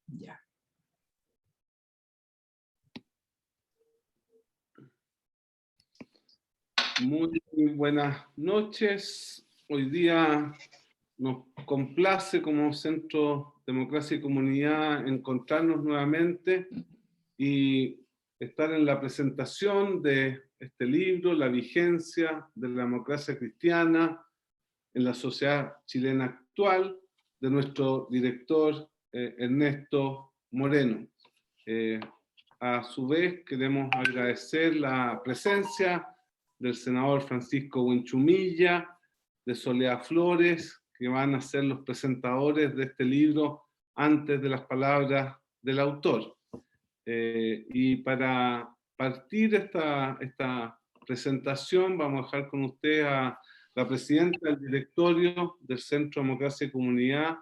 Ya. Muy buenas noches. Hoy día nos complace como Centro Democracia y Comunidad encontrarnos nuevamente y estar en la presentación de este libro, La vigencia de la democracia cristiana en la sociedad chilena actual, de nuestro director Ernesto Moreno. A su vez, queremos agradecer la presencia del senador Francisco Buenchumilla, de Soledad Flores, que van a ser los presentadores de este libro antes de las palabras del autor. Y para partir esta presentación, vamos a dejar con usted a la presidenta del directorio del Centro Democracia y Comunidad,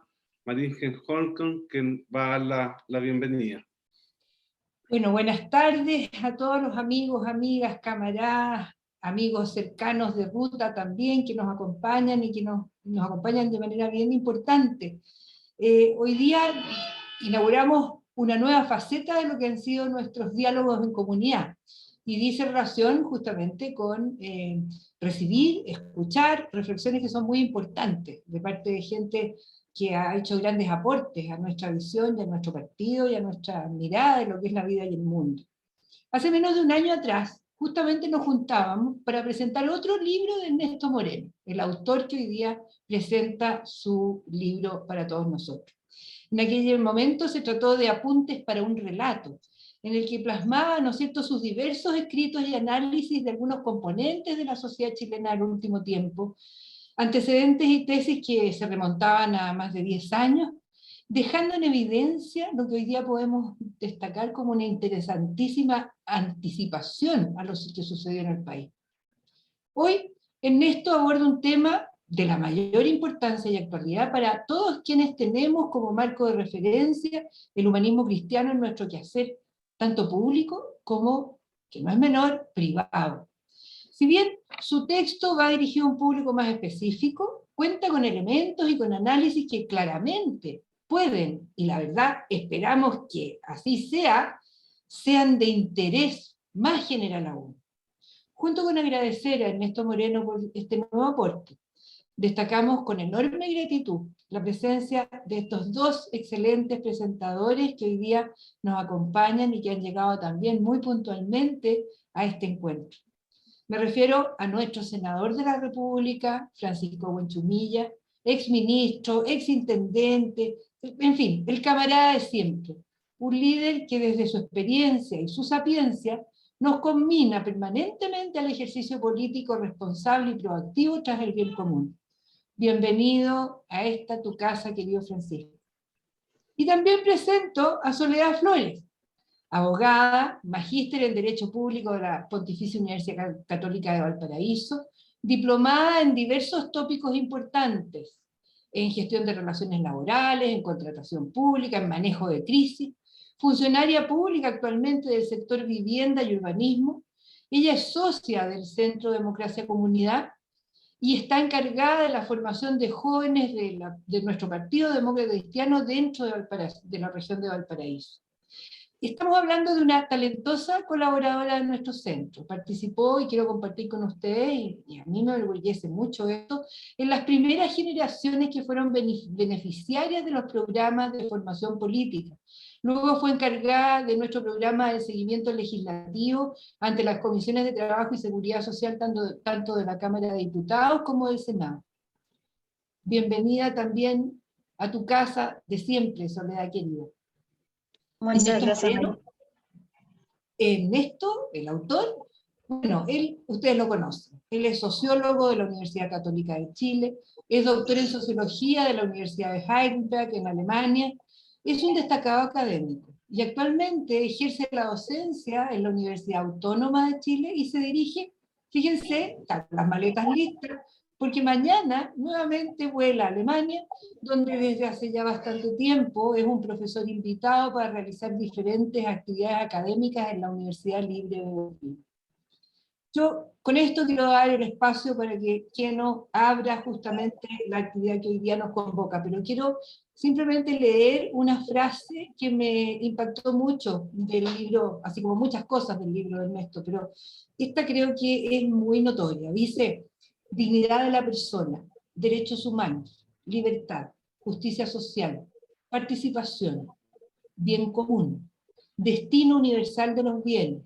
Maringen Holken, que va a dar la bienvenida. Bueno, buenas tardes a todos los amigos, amigas, camaradas, amigos cercanos de ruta también, que nos acompañan y que nos acompañan de manera bien importante. Hoy día inauguramos una nueva faceta de lo que han sido nuestros diálogos en comunidad, y dice relación justamente con recibir, escuchar reflexiones que son muy importantes de parte de gente que ha hecho grandes aportes a nuestra visión y a nuestro partido y a nuestra mirada de lo que es la vida y el mundo. Hace menos de un año atrás, justamente nos juntábamos para presentar otro libro de Ernesto Moreno, el autor que hoy día presenta su libro para todos nosotros. En aquel momento se trató de Apuntes para un relato, en el que plasmaba, ¿no es cierto?, sus diversos escritos y análisis de algunos componentes de la sociedad chilena del último tiempo, antecedentes y tesis que se remontaban a más de 10 años, dejando en evidencia lo que hoy día podemos destacar como una interesantísima anticipación a lo que sucedió en el país. Hoy, Ernesto aborda un tema de la mayor importancia y actualidad para todos quienes tenemos como marco de referencia el humanismo cristiano en nuestro quehacer, tanto público como, que no es menor, privado. Si bien su texto va dirigido a un público más específico, cuenta con elementos y con análisis que claramente pueden, y la verdad esperamos que así sea, sean de interés más general aún. Junto con agradecer a Ernesto Moreno por este nuevo aporte, destacamos con enorme gratitud la presencia de estos dos excelentes presentadores que hoy día nos acompañan y que han llegado también muy puntualmente a este encuentro. Me refiero a nuestro senador de la República, Francisco Buenchumilla, exministro, exintendente, en fin, el camarada de siempre, un líder que desde su experiencia y su sapiencia nos conmina permanentemente al ejercicio político responsable y proactivo tras el bien común. Bienvenido a esta tu casa, querido Francisco. Y también presento a Soledad Flores, abogada, magíster en Derecho Público de la Pontificia Universidad Católica de Valparaíso, diplomada en diversos tópicos importantes, en gestión de relaciones laborales, en contratación pública, en manejo de crisis, funcionaria pública actualmente del sector vivienda y urbanismo. Ella es socia del Centro Democracia Comunidad y está encargada de la formación de jóvenes de nuestro Partido Demócrata Cristiano dentro de la región de Valparaíso. Estamos hablando de una talentosa colaboradora de nuestro centro. Participó, y quiero compartir con ustedes, y a mí me enorgullece mucho esto, en las primeras generaciones que fueron beneficiarias de los programas de formación política. Luego fue encargada de nuestro programa de seguimiento legislativo ante las comisiones de Trabajo y Seguridad Social, tanto de la Cámara de Diputados como del Senado. Bienvenida también a tu casa de siempre, Soledad querida. Muchas gracias. Ernesto, el autor, bueno, ustedes lo conocen. Él es sociólogo de la Universidad Católica de Chile, es doctor en sociología de la Universidad de Heidelberg en Alemania, es un destacado académico y actualmente ejerce la docencia en la Universidad Autónoma de Chile y se dirige, fíjense, las maletas listas, porque mañana nuevamente vuela a Alemania, donde desde hace ya bastante tiempo es un profesor invitado para realizar diferentes actividades académicas en la Universidad Libre de Berlín. Yo con esto quiero dar el espacio para que nos abra justamente la actividad que hoy día nos convoca, pero quiero simplemente leer una frase que me impactó mucho del libro, así como muchas cosas del libro de Ernesto, pero esta creo que es muy notoria. Dice: dignidad de la persona, derechos humanos, libertad, justicia social, participación, bien común, destino universal de los bienes,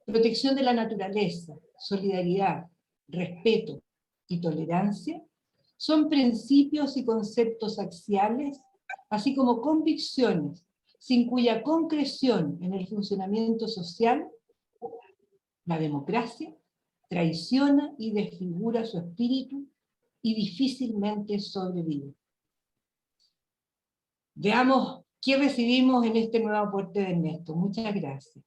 protección de la naturaleza, solidaridad, respeto y tolerancia, son principios y conceptos axiales, así como convicciones, sin cuya concreción en el funcionamiento social, la democracia traiciona y desfigura su espíritu y difícilmente sobrevive. Veamos qué recibimos en este nuevo aporte de Ernesto. Muchas gracias.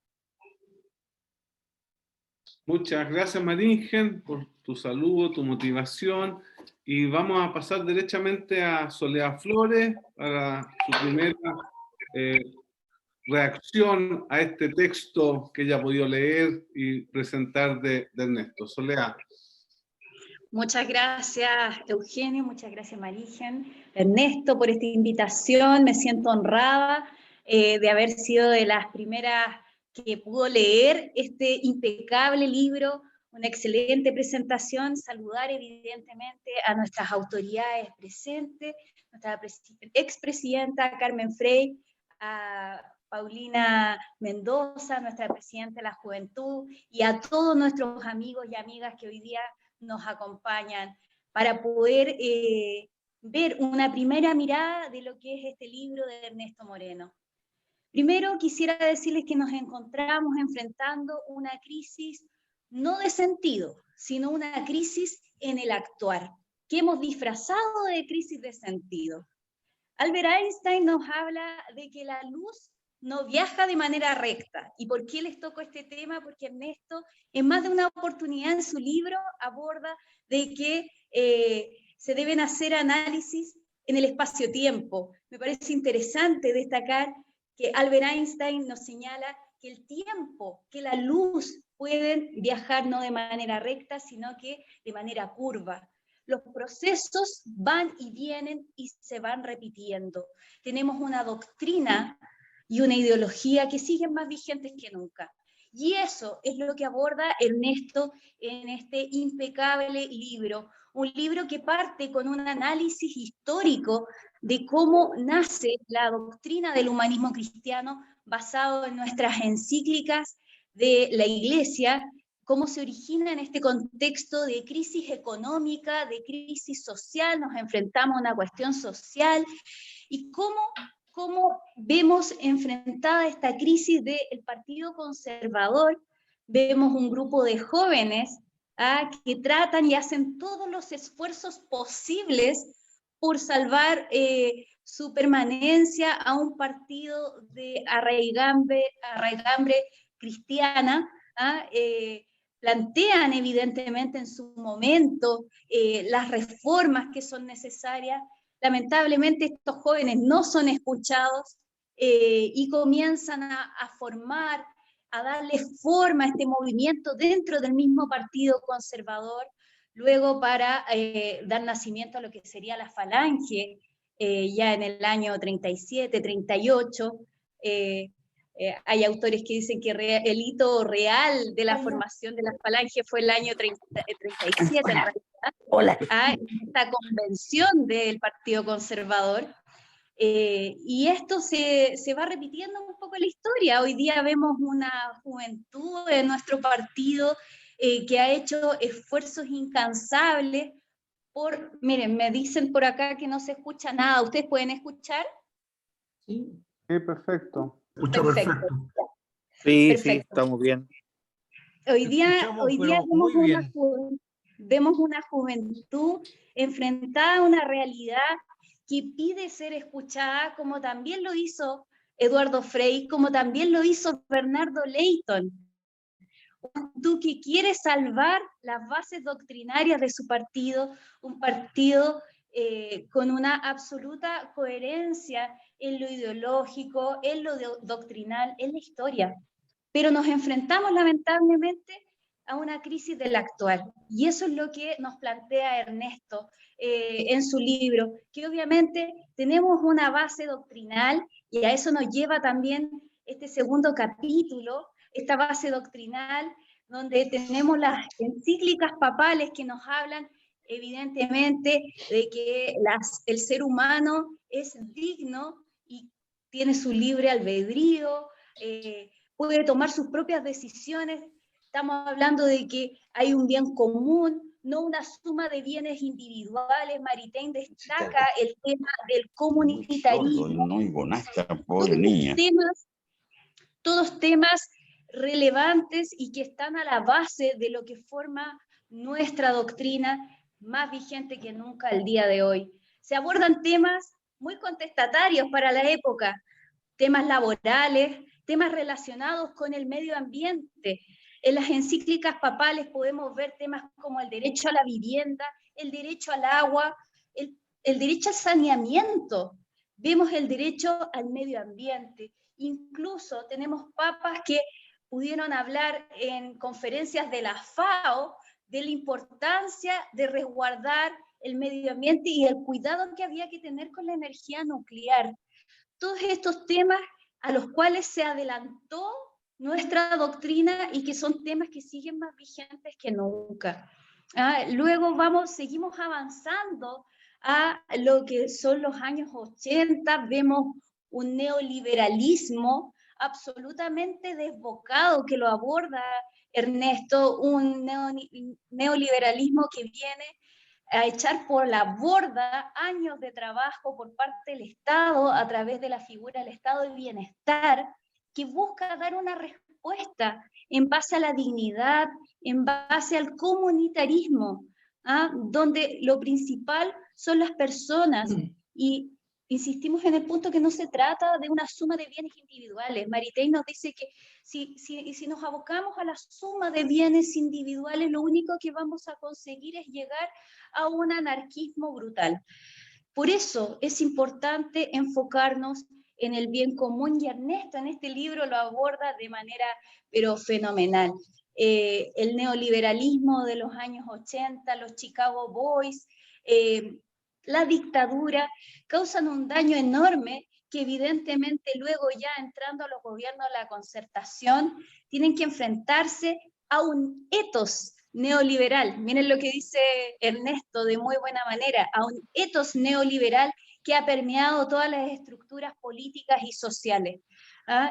Muchas gracias, Maringen, por tu saludo, tu motivación. Y vamos a pasar derechamente a Soledad Flores para su primera reacción a este texto que ella ha podido leer y presentar de Ernesto. Soledad. Muchas gracias, Eugenio, muchas gracias, Maringen, Ernesto, por esta invitación. Me siento honrada de haber sido de las primeras que pudo leer este impecable libro, una excelente presentación. Saludar evidentemente a nuestras autoridades presentes, nuestra expresidenta Carmen Frey, a Paulina Mendoza, nuestra presidenta de la Juventud, y a todos nuestros amigos y amigas que hoy día nos acompañan para poder ver una primera mirada de lo que es este libro de Ernesto Moreno. Primero quisiera decirles que nos encontramos enfrentando una crisis no de sentido, sino una crisis en el actuar, que hemos disfrazado de crisis de sentido. Albert Einstein nos habla de que la luz no viaja de manera recta. ¿Y por qué les toco este tema? Porque Ernesto, en más de una oportunidad en su libro, aborda de que se deben hacer análisis en el espacio-tiempo. Me parece interesante destacar que Albert Einstein nos señala que el tiempo, que la luz pueden viajar no de manera recta, sino que de manera curva. Los procesos van y vienen y se van repitiendo. Tenemos una doctrina y una ideología que siguen más vigentes que nunca. Y eso es lo que aborda Ernesto en este impecable libro, un libro que parte con un análisis histórico de cómo nace la doctrina del humanismo cristiano basado en nuestras encíclicas de la Iglesia, cómo se origina en este contexto de crisis económica, de crisis social, nos enfrentamos a una cuestión social, y cómo vemos enfrentada esta crisis del Partido Conservador. Vemos un grupo de jóvenes que tratan y hacen todos los esfuerzos posibles por salvar su permanencia a un partido de arraigambre cristiana. Plantean evidentemente en su momento las reformas que son necesarias. Lamentablemente estos jóvenes no son escuchados y comienzan a formar, a darle forma a este movimiento dentro del mismo Partido Conservador, luego para dar nacimiento a lo que sería la Falange, ya en el año 37, 38, hay autores que dicen que el hito real de la formación de la Falange fue el año 37, en realidad. Hola. Esta convención del Partido Conservador, y esto se va repitiendo un poco en la historia. Hoy día vemos una juventud en nuestro partido que ha hecho esfuerzos incansables miren, me dicen por acá que no se escucha nada. ¿Ustedes pueden escuchar? Sí, Perfecto. Escucha perfecto. Sí, Perfecto. sí, estamos bien. Hoy día vemos una juventud enfrentada a una realidad que pide ser escuchada, como también lo hizo Eduardo Frei, como también lo hizo Bernardo Leyton. Una juventud que quiere salvar las bases doctrinarias de su partido, un partido con una absoluta coherencia en lo ideológico, en lo doctrinal, en la historia. Pero nos enfrentamos lamentablemente a una crisis del actual. Y eso es lo que nos plantea Ernesto en su libro, que obviamente tenemos una base doctrinal, y a eso nos lleva también este segundo capítulo, esta base doctrinal, donde tenemos las encíclicas papales que nos hablan evidentemente de que el ser humano es digno y tiene su libre albedrío, puede tomar sus propias decisiones. Estamos hablando de que hay un bien común, no una suma de bienes individuales. Maritain destaca el tema del comunitarismo. No oigo nada, pobre niña. Todos temas relevantes y que están a la base de lo que forma nuestra doctrina, más vigente que nunca el día de hoy. Se abordan temas muy contestatarios para la época, temas laborales, temas relacionados con el medio ambiente. En las encíclicas papales podemos ver temas como el derecho a la vivienda, el derecho al agua, el derecho al saneamiento. Vemos el derecho al medio ambiente. Incluso tenemos papas que pudieron hablar en conferencias de la FAO de la importancia de resguardar el medio ambiente y el cuidado que había que tener con la energía nuclear. Todos estos temas a los cuales se adelantó nuestra doctrina y que son temas que siguen más vigentes que nunca. Luego seguimos avanzando a lo que son los años 80, vemos un neoliberalismo absolutamente desbocado que lo aborda Ernesto, un neoliberalismo que viene a echar por la borda años de trabajo por parte del Estado a través de la figura del Estado de Bienestar, que busca dar una respuesta en base a la dignidad, en base al comunitarismo, donde lo principal son las personas. Y insistimos en el punto que no se trata de una suma de bienes individuales. Maritain nos dice que si nos abocamos a la suma de bienes individuales, lo único que vamos a conseguir es llegar a un anarquismo brutal. Por eso es importante enfocarnos en el bien común, y Ernesto en este libro lo aborda de manera pero fenomenal. El neoliberalismo de los años 80, los Chicago Boys, la dictadura, causan un daño enorme que evidentemente luego ya entrando a los gobiernos de la concertación tienen que enfrentarse a un etos neoliberal. Miren lo que dice Ernesto de muy buena manera, a un etos neoliberal que ha permeado todas las estructuras políticas y sociales.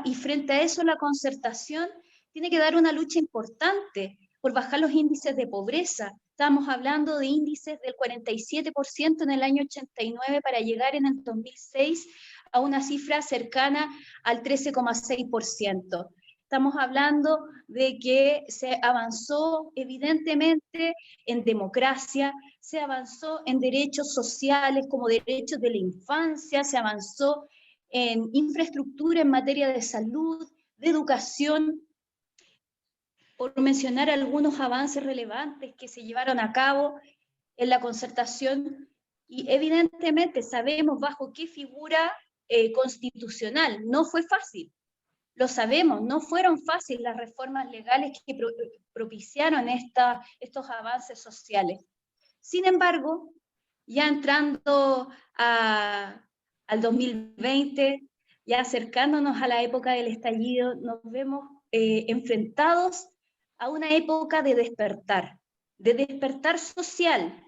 Y frente a eso la concertación tiene que dar una lucha importante por bajar los índices de pobreza. Estamos hablando de índices del 47% en el año 89 para llegar en el 2006 a una cifra cercana al 13,6%. Estamos hablando de que se avanzó evidentemente en democracia, se avanzó en derechos sociales como derechos de la infancia, se avanzó en infraestructura en materia de salud, de educación, por mencionar algunos avances relevantes que se llevaron a cabo en la concertación, y evidentemente sabemos bajo qué figura constitucional. No fue fácil, lo sabemos, no fueron fáciles las reformas legales que propiciaron estos avances sociales. Sin embargo, ya entrando al 2020, ya acercándonos a la época del estallido, nos vemos enfrentados a una época de despertar social,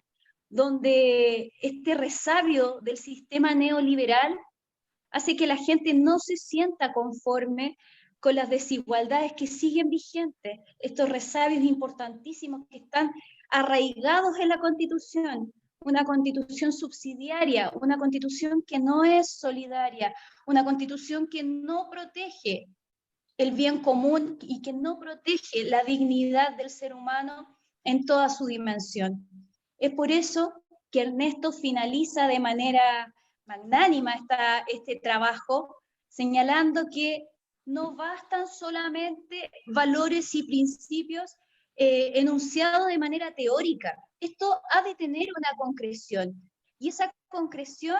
donde este resabio del sistema neoliberal hace que la gente no se sienta conforme con las desigualdades que siguen vigentes, estos resabios importantísimos que están arraigados en la Constitución, una Constitución subsidiaria, una Constitución que no es solidaria, una Constitución que no protege el bien común y que no protege la dignidad del ser humano en toda su dimensión. Es por eso que Ernesto finaliza de manera magnánima este trabajo, señalando que no bastan solamente valores y principios enunciados de manera teórica. Esto ha de tener una concreción, y esa concreción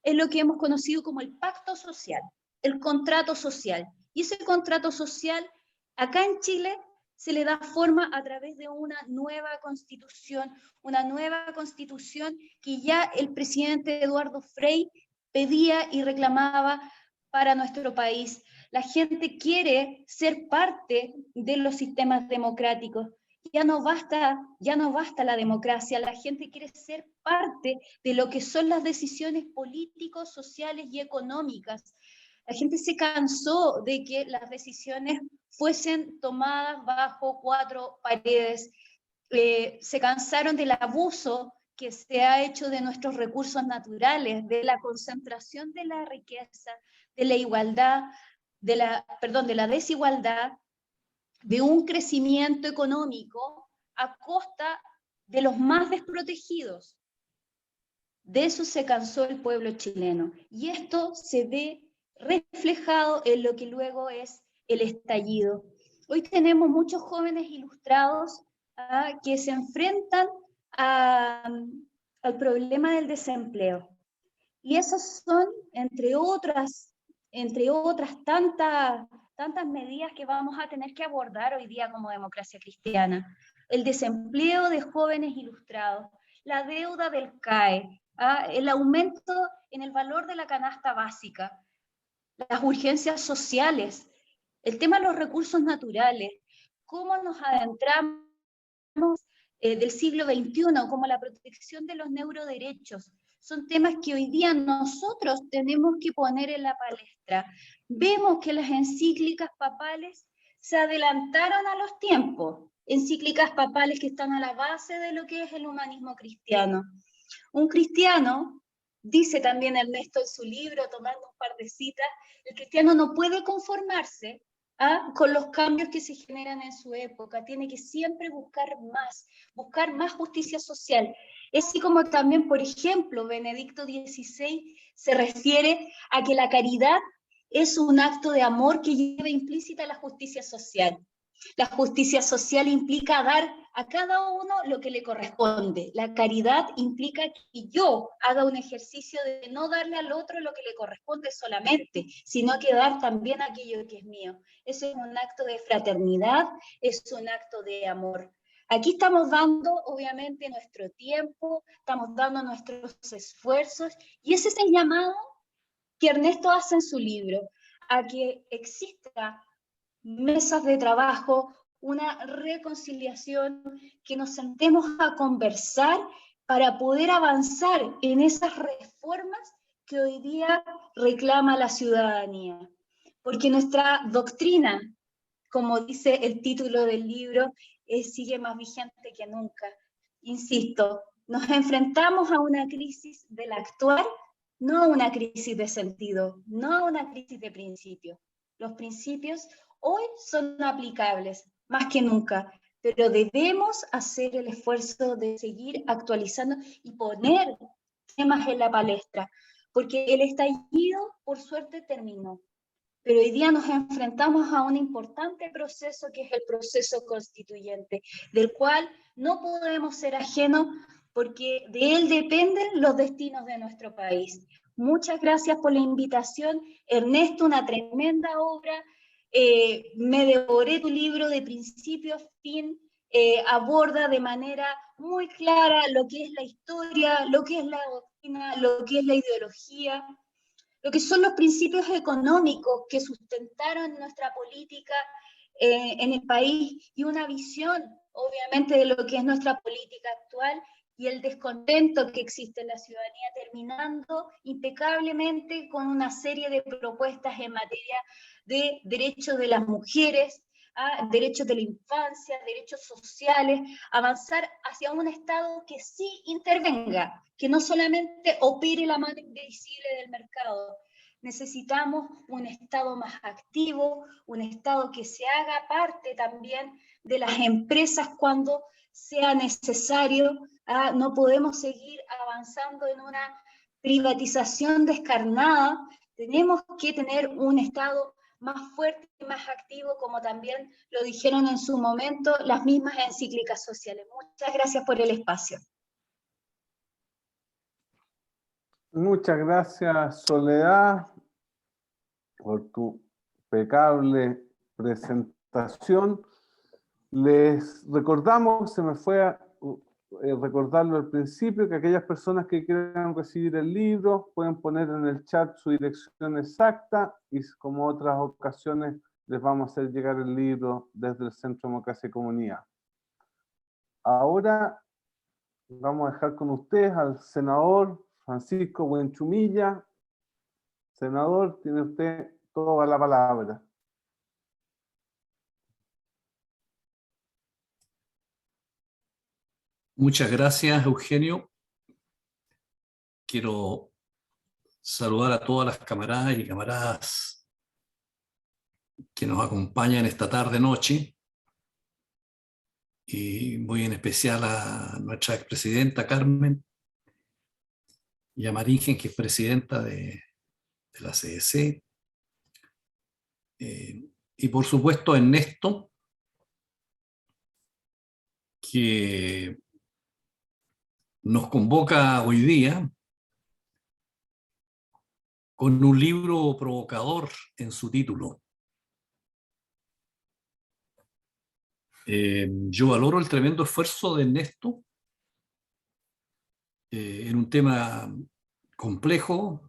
es lo que hemos conocido como el pacto social, el contrato social. Y ese contrato social, acá en Chile, se le da forma a través de una nueva constitución que ya el presidente Eduardo Frei pedía y reclamaba para nuestro país. La gente quiere ser parte de los sistemas democráticos. Ya no basta la democracia, la gente quiere ser parte de lo que son las decisiones políticos, sociales y económicas. La gente se cansó de que las decisiones fuesen tomadas bajo cuatro paredes. Se cansaron del abuso que se ha hecho de nuestros recursos naturales, de la concentración de la riqueza, de la igualdad, de la desigualdad, de un crecimiento económico a costa de los más desprotegidos. De eso se cansó el pueblo chileno. Y esto se ve reflejado en lo que luego es el estallido. Hoy tenemos muchos jóvenes ilustrados que se enfrentan al problema del desempleo. Y esas son, entre otras tantas medidas que vamos a tener que abordar hoy día como Democracia Cristiana. El desempleo de jóvenes ilustrados, la deuda del CAE, el aumento en el valor de la canasta básica, las urgencias sociales, el tema de los recursos naturales, cómo nos adentramos del siglo XXI, como la protección de los neuroderechos. Son temas que hoy día nosotros tenemos que poner en la palestra. Vemos que las encíclicas papales se adelantaron a los tiempos, encíclicas papales que están a la base de lo que es el humanismo cristiano. Un cristiano, dice también Ernesto en su libro, tomando un par de citas, el cristiano no puede conformarse con los cambios que se generan en su época, tiene que siempre buscar más justicia social. Es así como también, por ejemplo, Benedicto XVI se refiere a que la caridad es un acto de amor que lleva implícita la justicia social. La justicia social implica dar a cada uno lo que le corresponde. La caridad implica que yo haga un ejercicio de no darle al otro lo que le corresponde solamente, sino que dar también aquello que es mío. Eso es un acto de fraternidad, es un acto de amor. Aquí estamos dando, obviamente, nuestro tiempo, estamos dando nuestros esfuerzos, y ese es el llamado que Ernesto hace en su libro, a que exista mesas de trabajo, una reconciliación, que nos sentemos a conversar para poder avanzar en esas reformas que hoy día reclama la ciudadanía. Porque nuestra doctrina, como dice el título del libro, sigue más vigente que nunca. Insisto, nos enfrentamos a una crisis del actuar, no a una crisis de sentido, no a una crisis de principios. Los principios hoy son aplicables, más que nunca, pero debemos hacer el esfuerzo de seguir actualizando y poner temas en la palestra, porque el estallido, por suerte, terminó. Pero hoy día nos enfrentamos a un importante proceso que es el proceso constituyente, del cual no podemos ser ajenos porque de él dependen los destinos de nuestro país. Muchas gracias por la invitación, Ernesto, una tremenda obra. Me devoré tu libro de principio a fin, aborda de manera muy clara lo que es la historia, lo que es la doctrina, lo que es la ideología, lo que son los principios económicos que sustentaron nuestra política en el país, y una visión, obviamente, de lo que es nuestra política actual y el descontento que existe en la ciudadanía, terminando impecablemente con una serie de propuestas en materia de derechos de las mujeres, derechos de la infancia, derechos sociales, avanzar hacia un Estado que sí intervenga, que no solamente opere la mano invisible del mercado. Necesitamos un Estado más activo, un Estado que se haga parte también de las empresas cuando sea necesario. No podemos seguir avanzando en una privatización descarnada. Tenemos que tener un Estado más fuerte y más activo, como también lo dijeron en su momento las mismas encíclicas sociales. Muchas gracias por el espacio. Muchas gracias, Soledad, por tu impecable presentación. Les recordamos, se me fue a recordarlo al principio, que aquellas personas que quieran recibir el libro pueden poner en el chat su dirección exacta y como otras ocasiones les vamos a hacer llegar el libro desde el Centro de Democracia y Comunidad. Ahora vamos a dejar con ustedes al senador Francisco Buenchumilla. Senador, tiene usted toda la palabra. Muchas gracias, Eugenio. Quiero saludar a todas las camaradas y camaradas que nos acompañan esta tarde-noche, y muy en especial a nuestra expresidenta Carmen y a Maringen, que es presidenta de la CDC, y por supuesto a Ernesto, que nos convoca hoy día con un libro provocador en su título. Yo valoro el tremendo esfuerzo de Ernesto en un tema complejo,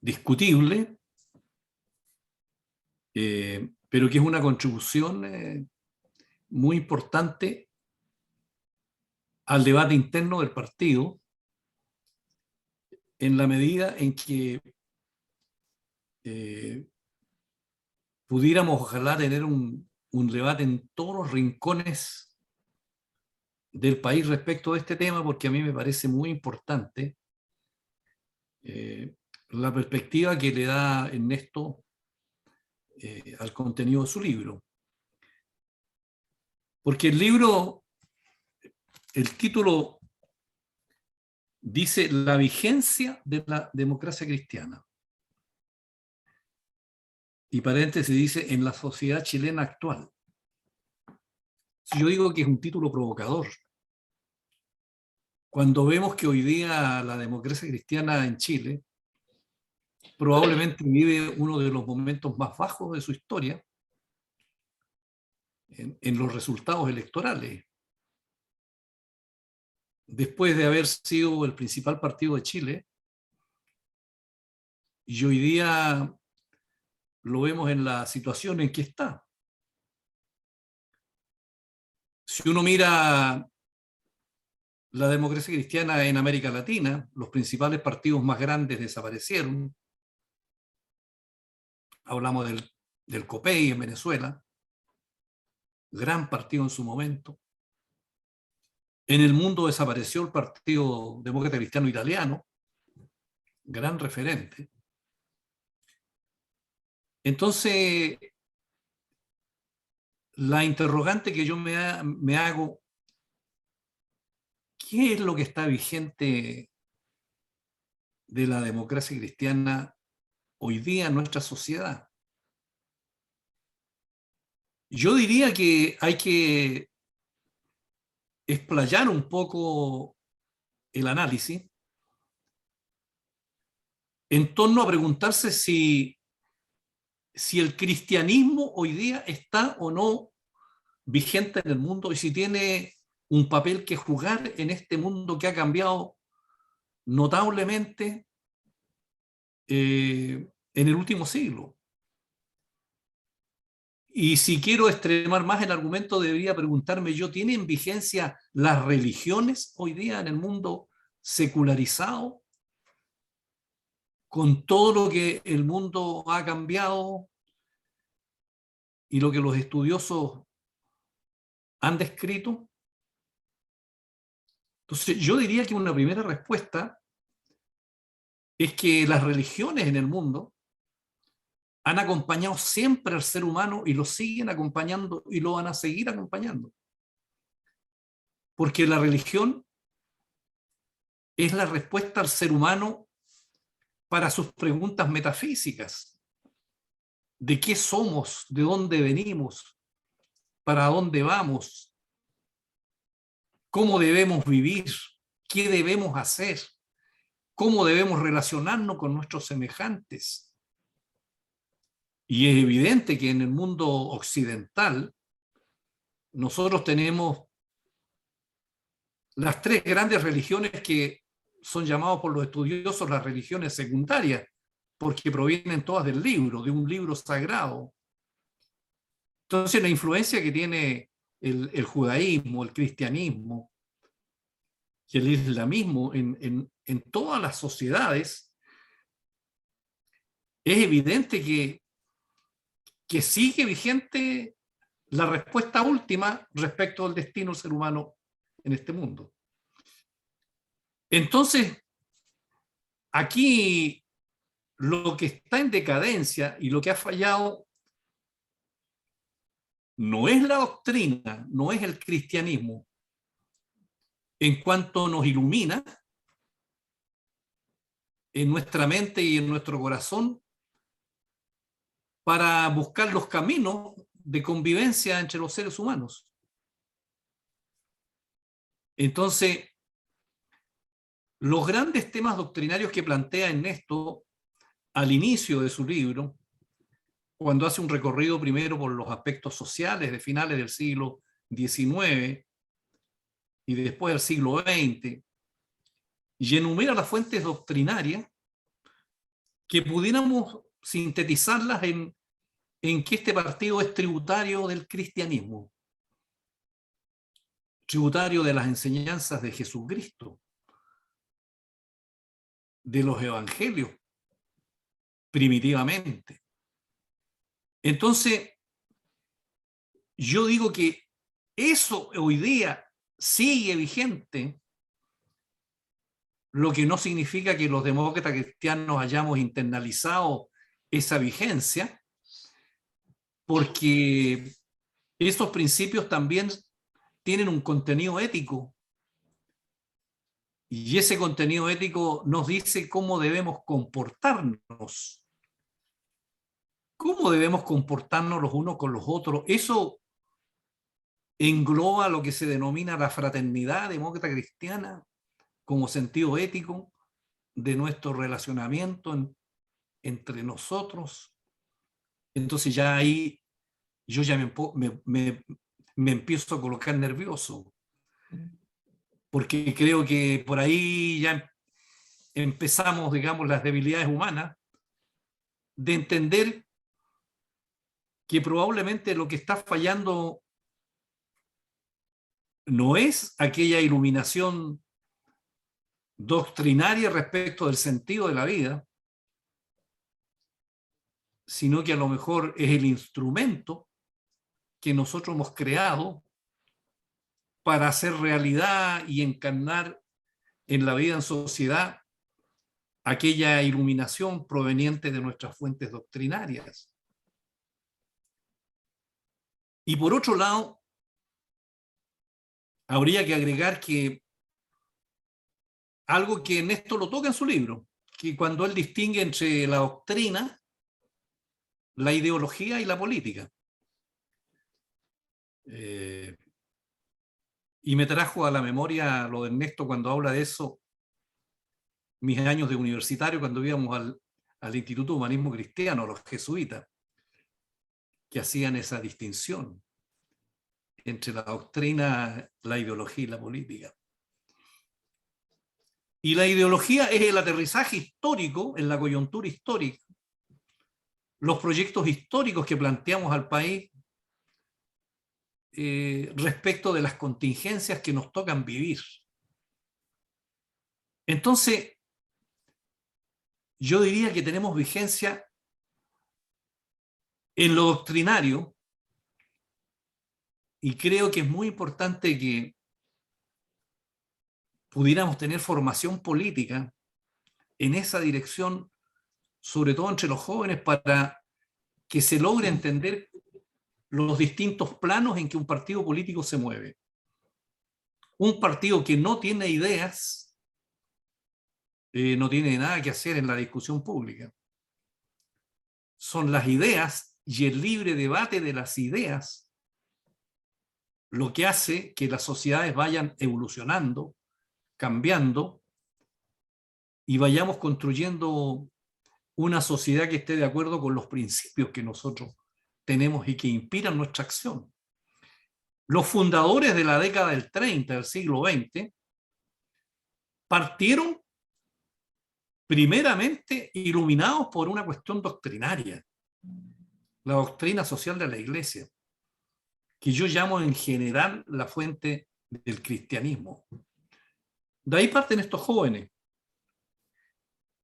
discutible, pero que es una contribución muy importante al debate interno del partido, en la medida en que pudiéramos ojalá tener un debate en todos los rincones del país respecto de este tema, porque a mí me parece muy importante la perspectiva que le da Ernesto al contenido de su libro. Porque el libro, el título dice la vigencia de la democracia cristiana. Y paréntesis dice en la sociedad chilena actual. Yo digo que es un título provocador. Cuando vemos que hoy día la democracia cristiana en Chile probablemente vive uno de los momentos más bajos de su historia en los resultados electorales. Después de haber sido el principal partido de Chile, y hoy día lo vemos en la situación en que está. Si uno mira la democracia cristiana en América Latina, los principales partidos más grandes desaparecieron. Hablamos del COPEI en Venezuela, gran partido en su momento. En el mundo desapareció el Partido Demócrata Cristiano Italiano, gran referente. Entonces, la interrogante que yo me hago, ¿qué es lo que está vigente de la democracia cristiana hoy día en nuestra sociedad? Yo diría que hay que explayar un poco el análisis en torno a preguntarse si el cristianismo hoy día está o no vigente en el mundo y si tiene un papel que jugar en este mundo que ha cambiado notablemente en el último siglo. Y si quiero extremar más el argumento, debería preguntarme yo, ¿tienen vigencia las religiones hoy día en el mundo secularizado? Con todo lo que el mundo ha cambiado y lo que los estudiosos han descrito. Entonces, yo diría que una primera respuesta es que las religiones en el mundo han acompañado siempre al ser humano y lo siguen acompañando y lo van a seguir acompañando. Porque la religión es la respuesta al ser humano para sus preguntas metafísicas. ¿De qué somos? ¿De dónde venimos? ¿Para dónde vamos? ¿Cómo debemos vivir? ¿Qué debemos hacer? ¿Cómo debemos relacionarnos con nuestros semejantes? Y es evidente que en el mundo occidental nosotros tenemos las tres grandes religiones que son llamadas por los estudiosos las religiones secundarias, porque provienen todas del libro, de un libro sagrado. Entonces la influencia que tiene el judaísmo, el cristianismo y el islamismo en todas las sociedades, es evidente que sigue vigente la respuesta última respecto al destino del ser humano en este mundo. Entonces, aquí lo que está en decadencia y lo que ha fallado no es la doctrina, no es el cristianismo, en cuanto nos ilumina en nuestra mente y en nuestro corazón para buscar los caminos de convivencia entre los seres humanos. Entonces, los grandes temas doctrinarios que plantea Ernesto al inicio de su libro, cuando hace un recorrido primero por los aspectos sociales de finales del siglo XIX y después del siglo XX, y enumera las fuentes doctrinarias que pudiéramos sintetizarlas en que este partido es tributario del cristianismo, tributario de las enseñanzas de Jesucristo, de los evangelios, primitivamente. Entonces, yo digo que eso hoy día sigue vigente, lo que no significa que los demócratas cristianos hayamos internalizado esa vigencia, porque esos principios también tienen un contenido ético, y ese contenido ético nos dice cómo debemos comportarnos. ¿Cómo debemos comportarnos los unos con los otros? Eso engloba lo que se denomina la fraternidad demócrata cristiana como sentido ético de nuestro relacionamiento entre nosotros. Entonces ya ahí yo ya me empiezo a colocar nervioso, porque creo que por ahí ya empezamos, digamos, las debilidades humanas, de entender que probablemente lo que está fallando no es aquella iluminación doctrinaria respecto del sentido de la vida, sino que a lo mejor es el instrumento que nosotros hemos creado para hacer realidad y encarnar en la vida en sociedad aquella iluminación proveniente de nuestras fuentes doctrinarias. Y por otro lado, habría que agregar que algo que Ernesto lo toca en su libro, que cuando él distingue entre la doctrina, la ideología y la política. Y me trajo a la memoria lo de Ernesto cuando habla de eso, mis años de universitario, cuando íbamos al Instituto de Humanismo Cristiano, los jesuitas, que hacían esa distinción entre la doctrina, la ideología y la política. Y la ideología es el aterrizaje histórico en la coyuntura histórica, los proyectos históricos que planteamos al país respecto de las contingencias que nos tocan vivir. Entonces, yo diría que tenemos vigencia en lo doctrinario, y creo que es muy importante que pudiéramos tener formación política en esa dirección, sobre todo entre los jóvenes, para que se logre entender los distintos planos en que un partido político se mueve. Un partido que no tiene ideas no tiene nada que hacer en la discusión pública. Son las ideas y el libre debate de las ideas lo que hace que las sociedades vayan evolucionando, cambiando, y vayamos construyendo una sociedad que esté de acuerdo con los principios que nosotros tenemos y que inspiran nuestra acción. Los fundadores de la década del 30 del siglo XX partieron primeramente iluminados por una cuestión doctrinaria, la doctrina social de la Iglesia, que yo llamo en general la fuente del cristianismo. De ahí parten estos jóvenes.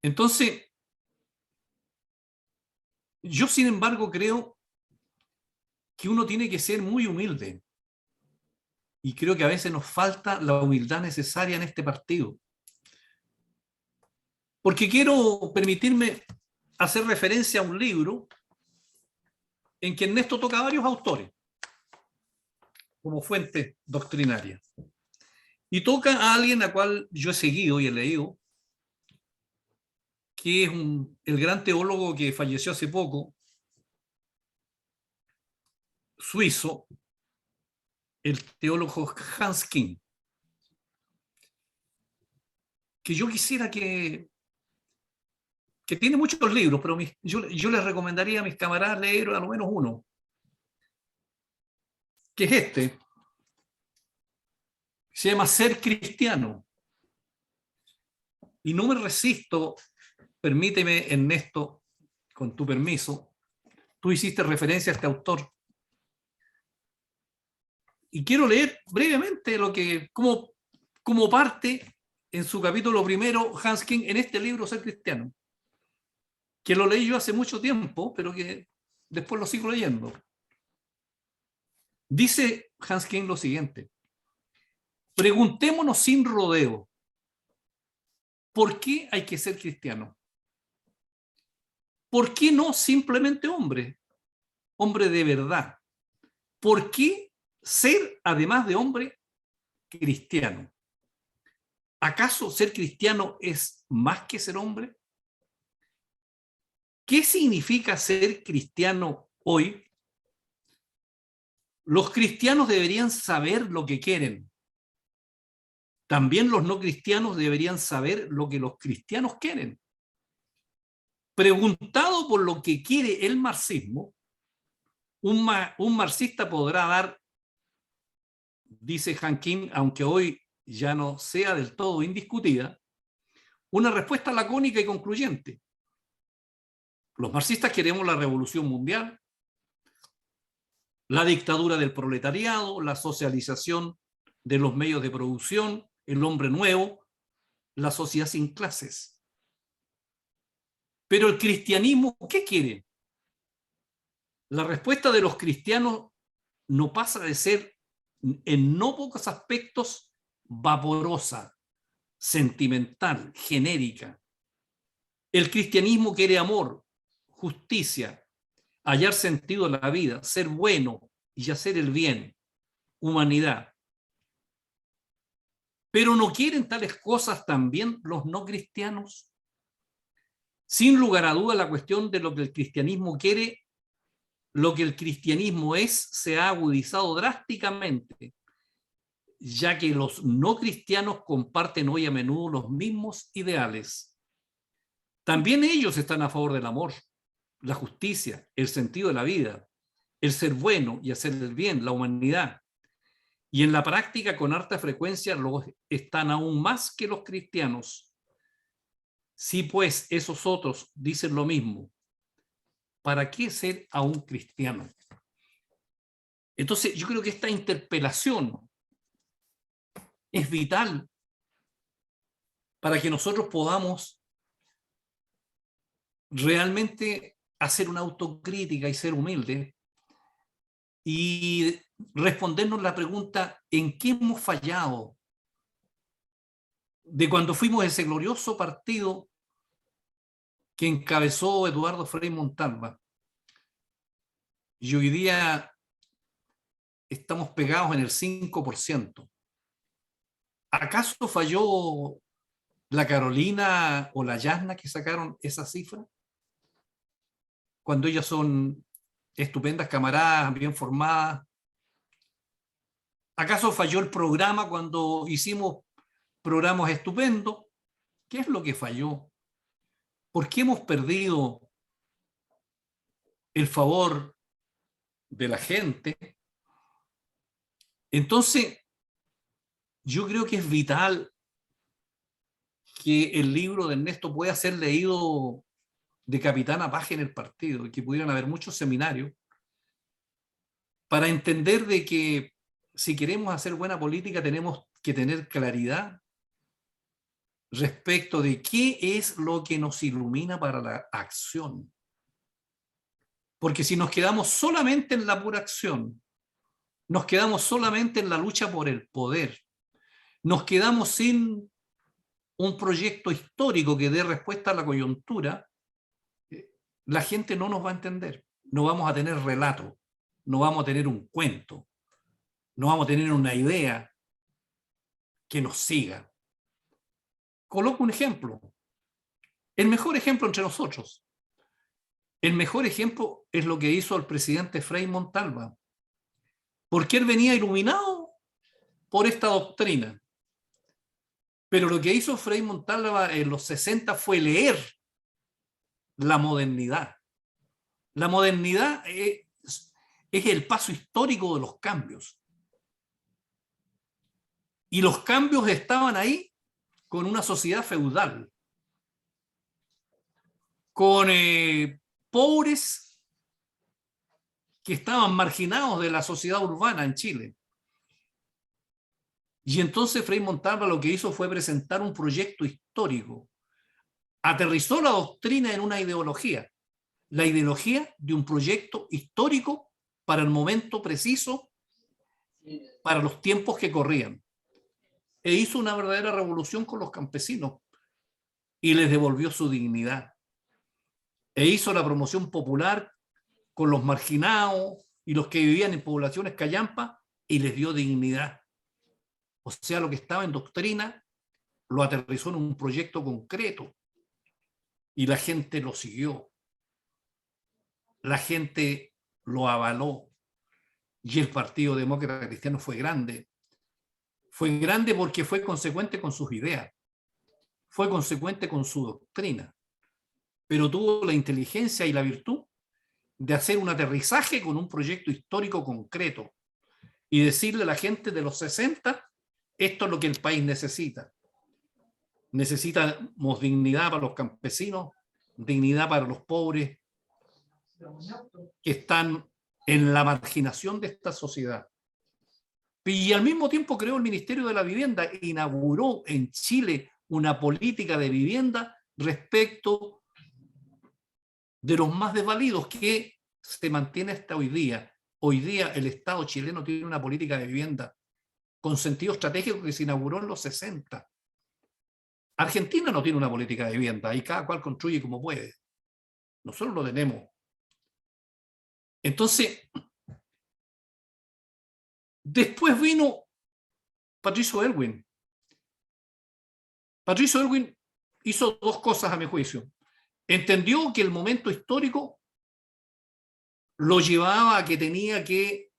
Entonces, yo sin embargo creo que uno tiene que ser muy humilde, y creo que a veces nos falta la humildad necesaria en este partido. Porque quiero permitirme hacer referencia a un libro en que Ernesto toca a varios autores como fuente doctrinaria. Y toca a alguien a cual yo he seguido y he leído, que es el gran teólogo que falleció hace poco, suizo, el teólogo Hans King, que yo quisiera que tiene muchos libros, pero yo les recomendaría a mis camaradas leer al menos uno, que es este, se llama Ser Cristiano. Y no me resisto, permíteme, Ernesto, con tu permiso, tú hiciste referencia a este autor. Y quiero leer brevemente lo que, como parte en su capítulo primero, Hans King, en este libro Ser Cristiano, que lo leí yo hace mucho tiempo, pero que después lo sigo leyendo. Dice Hans King lo siguiente: preguntémonos sin rodeo, ¿por qué hay que ser cristiano? ¿Por qué no simplemente hombre? Hombre de verdad. ¿Por qué ser, además de hombre, cristiano? ¿Acaso ser cristiano es más que ser hombre? ¿Qué significa ser cristiano hoy? Los cristianos deberían saber lo que quieren. También los no cristianos deberían saber lo que los cristianos quieren. Preguntado por lo que quiere el marxismo, un marxista podrá dar, dice Han King, aunque hoy ya no sea del todo indiscutida, una respuesta lacónica y concluyente. Los marxistas queremos la revolución mundial, la dictadura del proletariado, la socialización de los medios de producción, el hombre nuevo, la sociedad sin clases. Pero el cristianismo, ¿qué quiere? La respuesta de los cristianos no pasa de ser, en no pocos aspectos, vaporosa, sentimental, genérica. El cristianismo quiere amor, justicia, hallar sentido en la vida, ser bueno y hacer el bien, humanidad. Pero ¿no quieren tales cosas también los no cristianos? Sin lugar a duda, la cuestión de lo que el cristianismo quiere, lo que el cristianismo es, se ha agudizado drásticamente, ya que los no cristianos comparten hoy a menudo los mismos ideales. También ellos están a favor del amor, la justicia, el sentido de la vida, el ser bueno y hacer el bien, la humanidad. Y en la práctica, con harta frecuencia, lo están aún más que los cristianos. Si pues esos otros dicen lo mismo, ¿para qué ser aún cristiano? Entonces, yo creo que esta interpelación es vital para que nosotros podamos realmente hacer una autocrítica y ser humildes y respondernos la pregunta: ¿en qué hemos fallado? De cuando fuimos ese glorioso partido que encabezó Eduardo Frei Montalva, y hoy día estamos pegados en el 5%. ¿Acaso falló la Carolina o la Yasna que sacaron esa cifra? Cuando ellas son estupendas camaradas, bien formadas. ¿Acaso falló el programa cuando hicimos programas estupendos? ¿Qué es lo que falló? ¿Por qué hemos perdido el favor de la gente? Entonces, yo creo que es vital que el libro de Ernesto pueda ser leído de capitán a paja en el partido, y que pudieran haber muchos seminarios para entender de que si queremos hacer buena política tenemos que tener claridad respecto de qué es lo que nos ilumina para la acción. Porque si nos quedamos solamente en la pura acción, nos quedamos solamente en la lucha por el poder, nos quedamos sin un proyecto histórico que dé respuesta a la coyuntura, la gente no nos va a entender. No vamos a tener relato, no vamos a tener un cuento, no vamos a tener una idea que nos siga. Coloco un ejemplo. El mejor ejemplo entre nosotros. El mejor ejemplo es lo que hizo el presidente Frei Montalva, porque él venía iluminado por esta doctrina. Pero lo que hizo Frei Montalva en los 60 fue leer la modernidad. La modernidad es el paso histórico de los cambios. Y los cambios estaban ahí con una sociedad feudal, con pobres que estaban marginados de la sociedad urbana en Chile. Y entonces Frei Montalva lo que hizo fue presentar un proyecto histórico. Aterrizó la doctrina en una ideología, la ideología de un proyecto histórico para el momento preciso, para los tiempos que corrían. E hizo una verdadera revolución con los campesinos y les devolvió su dignidad. E hizo la promoción popular con los marginados y los que vivían en poblaciones callampas y les dio dignidad. O sea, lo que estaba en doctrina lo aterrizó en un proyecto concreto y la gente lo siguió. La gente lo avaló y el Partido Demócrata Cristiano fue grande. Fue grande porque fue consecuente con sus ideas, fue consecuente con su doctrina, pero tuvo la inteligencia y la virtud de hacer un aterrizaje con un proyecto histórico concreto y decirle a la gente de los 60, esto es lo que el país necesita. Necesitamos dignidad para los campesinos, dignidad para los pobres que están en la marginación de esta sociedad. Y al mismo tiempo creó el Ministerio de la Vivienda e inauguró en Chile una política de vivienda respecto de los más desvalidos que se mantiene hasta hoy día. Hoy día el Estado chileno tiene una política de vivienda con sentido estratégico que se inauguró en los 60. Argentina no tiene una política de vivienda y cada cual construye como puede. Nosotros lo tenemos. Entonces, después vino Patricio Aylwin. Patricio Aylwin hizo dos cosas a mi juicio. Entendió que el momento histórico lo llevaba a que tenía que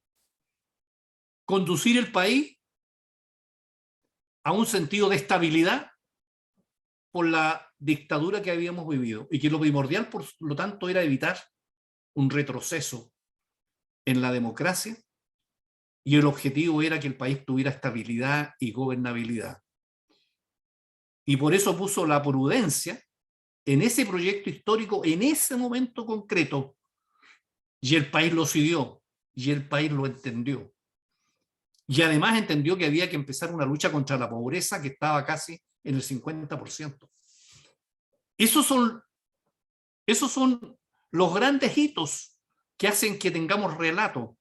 conducir el país a un sentido de estabilidad por la dictadura que habíamos vivido y que lo primordial, por lo tanto, era evitar un retroceso en la democracia y el objetivo era que el país tuviera estabilidad y gobernabilidad. Y por eso puso la prudencia en ese proyecto histórico, en ese momento concreto, y el país lo siguió, y el país lo entendió. Y además entendió que había que empezar una lucha contra la pobreza que estaba casi en el 50%. Esos son los grandes hitos que hacen que tengamos relato,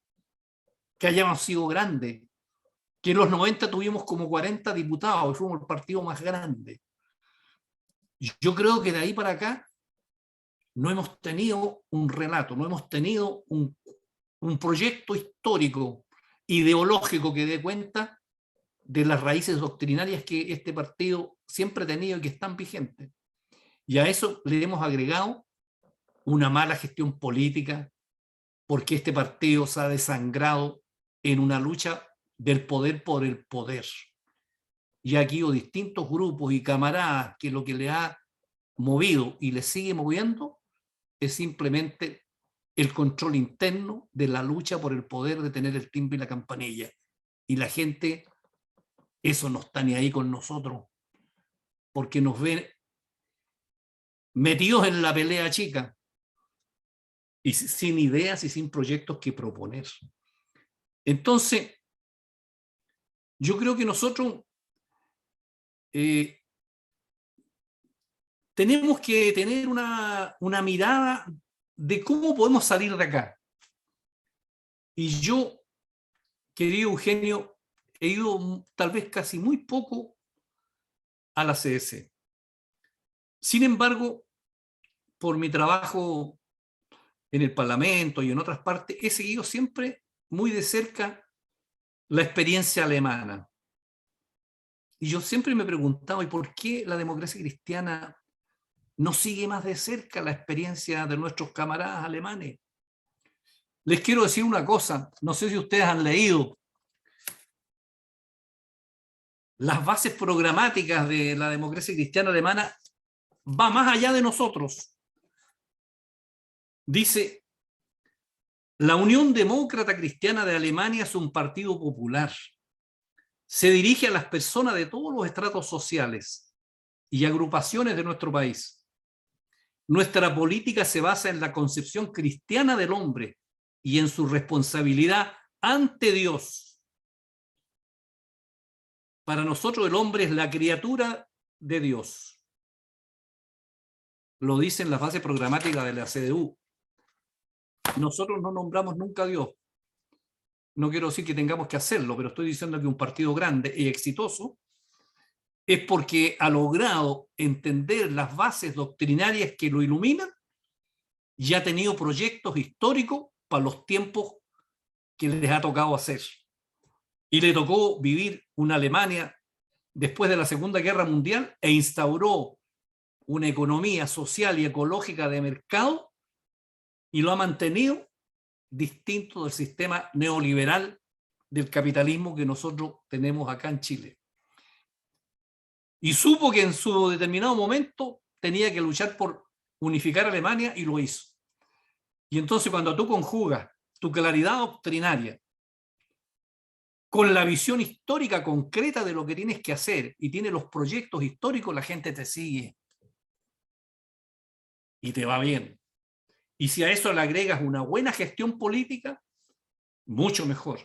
que hayamos sido grandes, que en los 90 tuvimos como 40 diputados y fuimos el partido más grande. Yo creo que de ahí para acá no hemos tenido un relato, no hemos tenido un proyecto histórico, ideológico que dé cuenta de las raíces doctrinarias que este partido siempre ha tenido y que están vigentes. Y a eso le hemos agregado una mala gestión política, porque este partido se ha desangrado en una lucha del poder por el poder. Y aquí hubo distintos grupos y camaradas que lo que le ha movido y le sigue moviendo es simplemente el control interno de la lucha por el poder de tener el timbre y la campanilla. Y la gente, eso no está ni ahí con nosotros, porque nos ve metidos en la pelea chica y sin ideas y sin proyectos que proponer. Entonces, yo creo que nosotros tenemos que tener una mirada de cómo podemos salir de acá. Y yo, querido Eugenio, he ido tal vez casi muy poco a la CS. Sin embargo, por mi trabajo en el Parlamento y en otras partes, he seguido siempre muy de cerca la experiencia alemana. Y yo siempre me he preguntado, ¿y por qué la democracia cristiana no sigue más de cerca la experiencia de nuestros camaradas alemanes? Les quiero decir una cosa, no sé si ustedes han leído las bases programáticas de la democracia cristiana alemana, va más allá de nosotros. Dice, la Unión Demócrata Cristiana de Alemania es un partido popular. Se dirige a las personas de todos los estratos sociales y agrupaciones de nuestro país. Nuestra política se basa en la concepción cristiana del hombre y en su responsabilidad ante Dios. Para nosotros el hombre es la criatura de Dios. Lo dice en la fase programática de la CDU. Nosotros no nombramos nunca a Dios. No quiero decir que tengamos que hacerlo, pero estoy diciendo que un partido grande y exitoso es porque ha logrado entender las bases doctrinarias que lo iluminan y ha tenido proyectos históricos para los tiempos que les ha tocado hacer. Y le tocó vivir una Alemania después de la Segunda Guerra Mundial e instauró una economía social y ecológica de mercado y lo ha mantenido distinto del sistema neoliberal del capitalismo que nosotros tenemos acá en Chile. Y supo que en su determinado momento tenía que luchar por unificar Alemania y lo hizo. Y entonces cuando tú conjugas tu claridad doctrinaria con la visión histórica concreta de lo que tienes que hacer y tienes los proyectos históricos, la gente te sigue y te va bien. Y si a eso le agregas una buena gestión política, mucho mejor.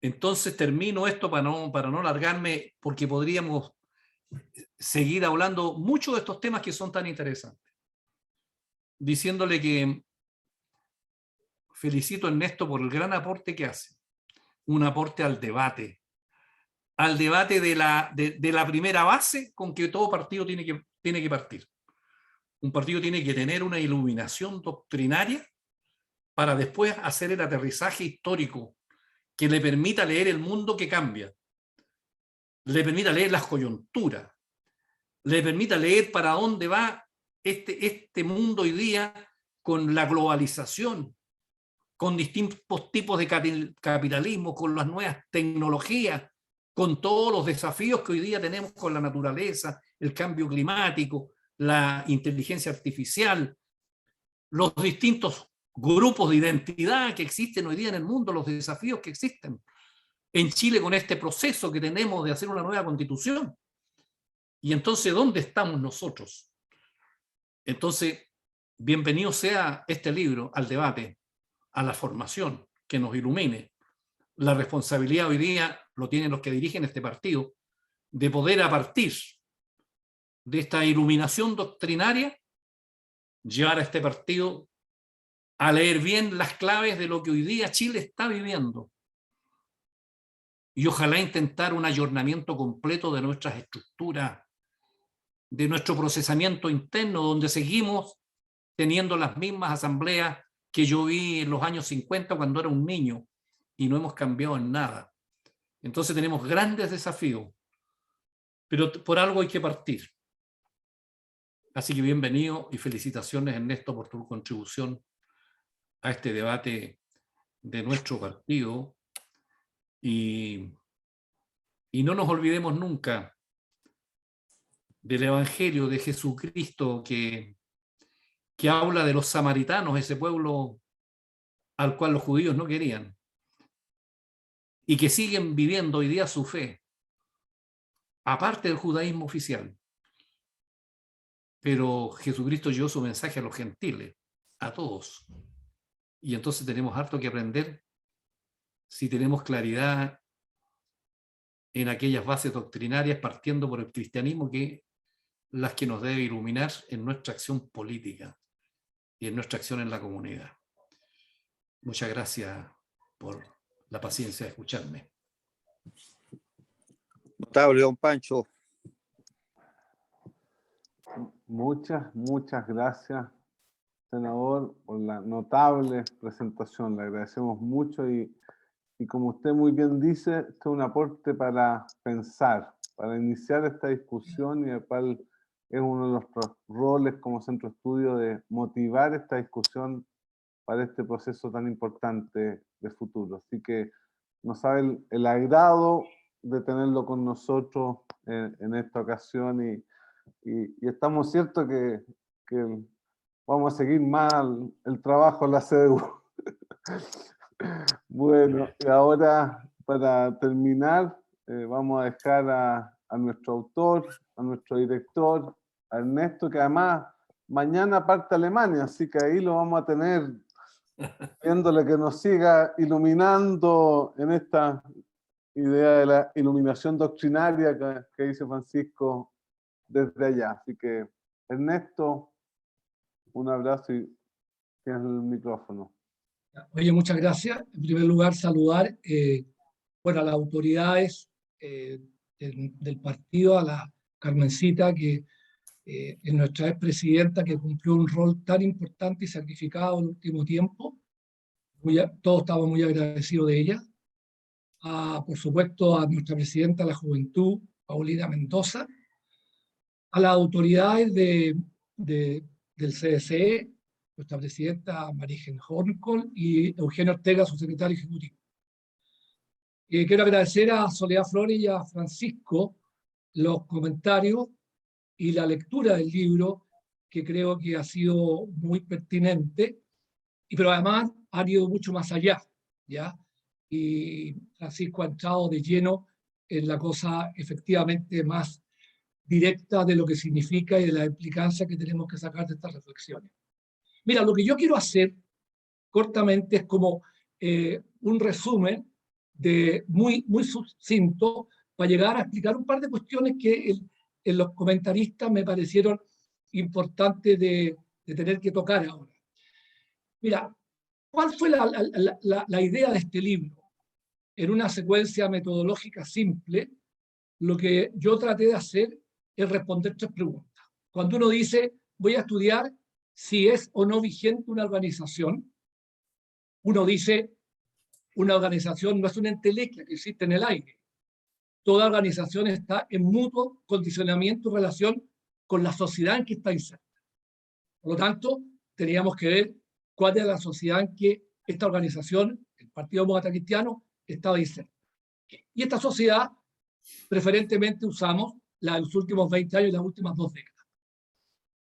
Entonces termino esto para no alargarme, porque podríamos seguir hablando mucho de estos temas que son tan interesantes. Diciéndole que felicito a Ernesto por el gran aporte que hace. Un aporte al debate de la primera base con que todo partido tiene que partir. Un partido tiene que tener una iluminación doctrinaria para después hacer el aterrizaje histórico que le permita leer el mundo que cambia, le permita leer las coyunturas, le permita leer para dónde va este mundo hoy día con la globalización, con distintos tipos de capitalismo, con las nuevas tecnologías, con todos los desafíos que hoy día tenemos con la naturaleza, el cambio climático, la inteligencia artificial, los distintos grupos de identidad que existen hoy día en el mundo, los desafíos que existen en Chile con este proceso que tenemos de hacer una nueva constitución. Y entonces, ¿dónde estamos nosotros? Entonces, bienvenido sea este libro al debate, a la formación, que nos ilumine. La responsabilidad hoy día lo tienen los que dirigen este partido, de poder a partir de esta iluminación doctrinaria, llevar a este partido a leer bien las claves de lo que hoy día Chile está viviendo. Y ojalá intentar un ayornamiento completo de nuestras estructuras, de nuestro procesamiento interno, donde seguimos teniendo las mismas asambleas que yo vi en los años 50 cuando era un niño, y no hemos cambiado en nada. Entonces tenemos grandes desafíos, pero por algo hay que partir. Así que bienvenido y felicitaciones, Ernesto, por tu contribución a este debate de nuestro partido. Y no nos olvidemos nunca del Evangelio de Jesucristo que habla de los samaritanos, ese pueblo al cual los judíos no querían, y que siguen viviendo hoy día su fe, aparte del judaísmo oficial. Pero Jesucristo llevó su mensaje a los gentiles, a todos. Y entonces tenemos harto que aprender si tenemos claridad en aquellas bases doctrinarias, partiendo por el cristianismo, que las que nos debe iluminar en nuestra acción política y en nuestra acción en la comunidad. Muchas gracias por la paciencia de escucharme. Notable, don Pancho. Muchas gracias, senador, por la notable presentación. Le agradecemos mucho y como usted muy bien dice, este es un aporte para pensar, para iniciar esta discusión, y el cual es uno de nuestros roles como Centro de Estudio de motivar esta discusión para este proceso tan importante de futuro. Así que nos sabe el agrado de tenerlo con nosotros en esta ocasión, y estamos ciertos que vamos a seguir más el trabajo en la CDU. Bueno, y ahora para terminar vamos a dejar a nuestro autor, a nuestro director, a Ernesto, que además mañana parte a Alemania, así que ahí lo vamos a tener viéndole que nos siga iluminando en esta idea de la iluminación doctrinaria que dice Francisco desde allá. Así que, Ernesto, un abrazo y tienes el micrófono. Oye, muchas gracias. En primer lugar, saludar a las autoridades del partido, a la Carmencita, que es nuestra expresidenta, que cumplió un rol tan importante y sacrificado en el último tiempo. Todos estamos muy agradecidos de ella. Por supuesto, a nuestra presidenta de la Juventud, Paulina Mendoza, a las autoridades del CDCE, nuestra presidenta Marigen Hornkoll y Eugenio Ortega, su secretario ejecutivo. Quiero agradecer a Soledad Flores y a Francisco los comentarios y la lectura del libro, que creo que ha sido muy pertinente, pero además han ido mucho más allá, ¿ya? Y Francisco ha entrado de lleno en la cosa efectivamente más directa de lo que significa y de la implicancia que tenemos que sacar de estas reflexiones. Mira, lo que yo quiero hacer cortamente es como un resumen muy sucinto para llegar a explicar un par de cuestiones que en los comentaristas me parecieron importantes de tener que tocar ahora. Mira, ¿cuál fue la idea de este libro? En una secuencia metodológica simple, lo que yo traté de hacer es responder 3 preguntas. Cuando uno dice, voy a estudiar si es o no vigente una organización, uno dice, una organización no es una entelequia que existe en el aire. Toda organización está en mutuo condicionamiento y relación con la sociedad en que está inserta. Por lo tanto, teníamos que ver cuál era la sociedad en que esta organización, el Partido Demócrata Cristiano, estaba inserta. Y esta sociedad, preferentemente usamos la de los últimos 20 años y las últimas 2 décadas.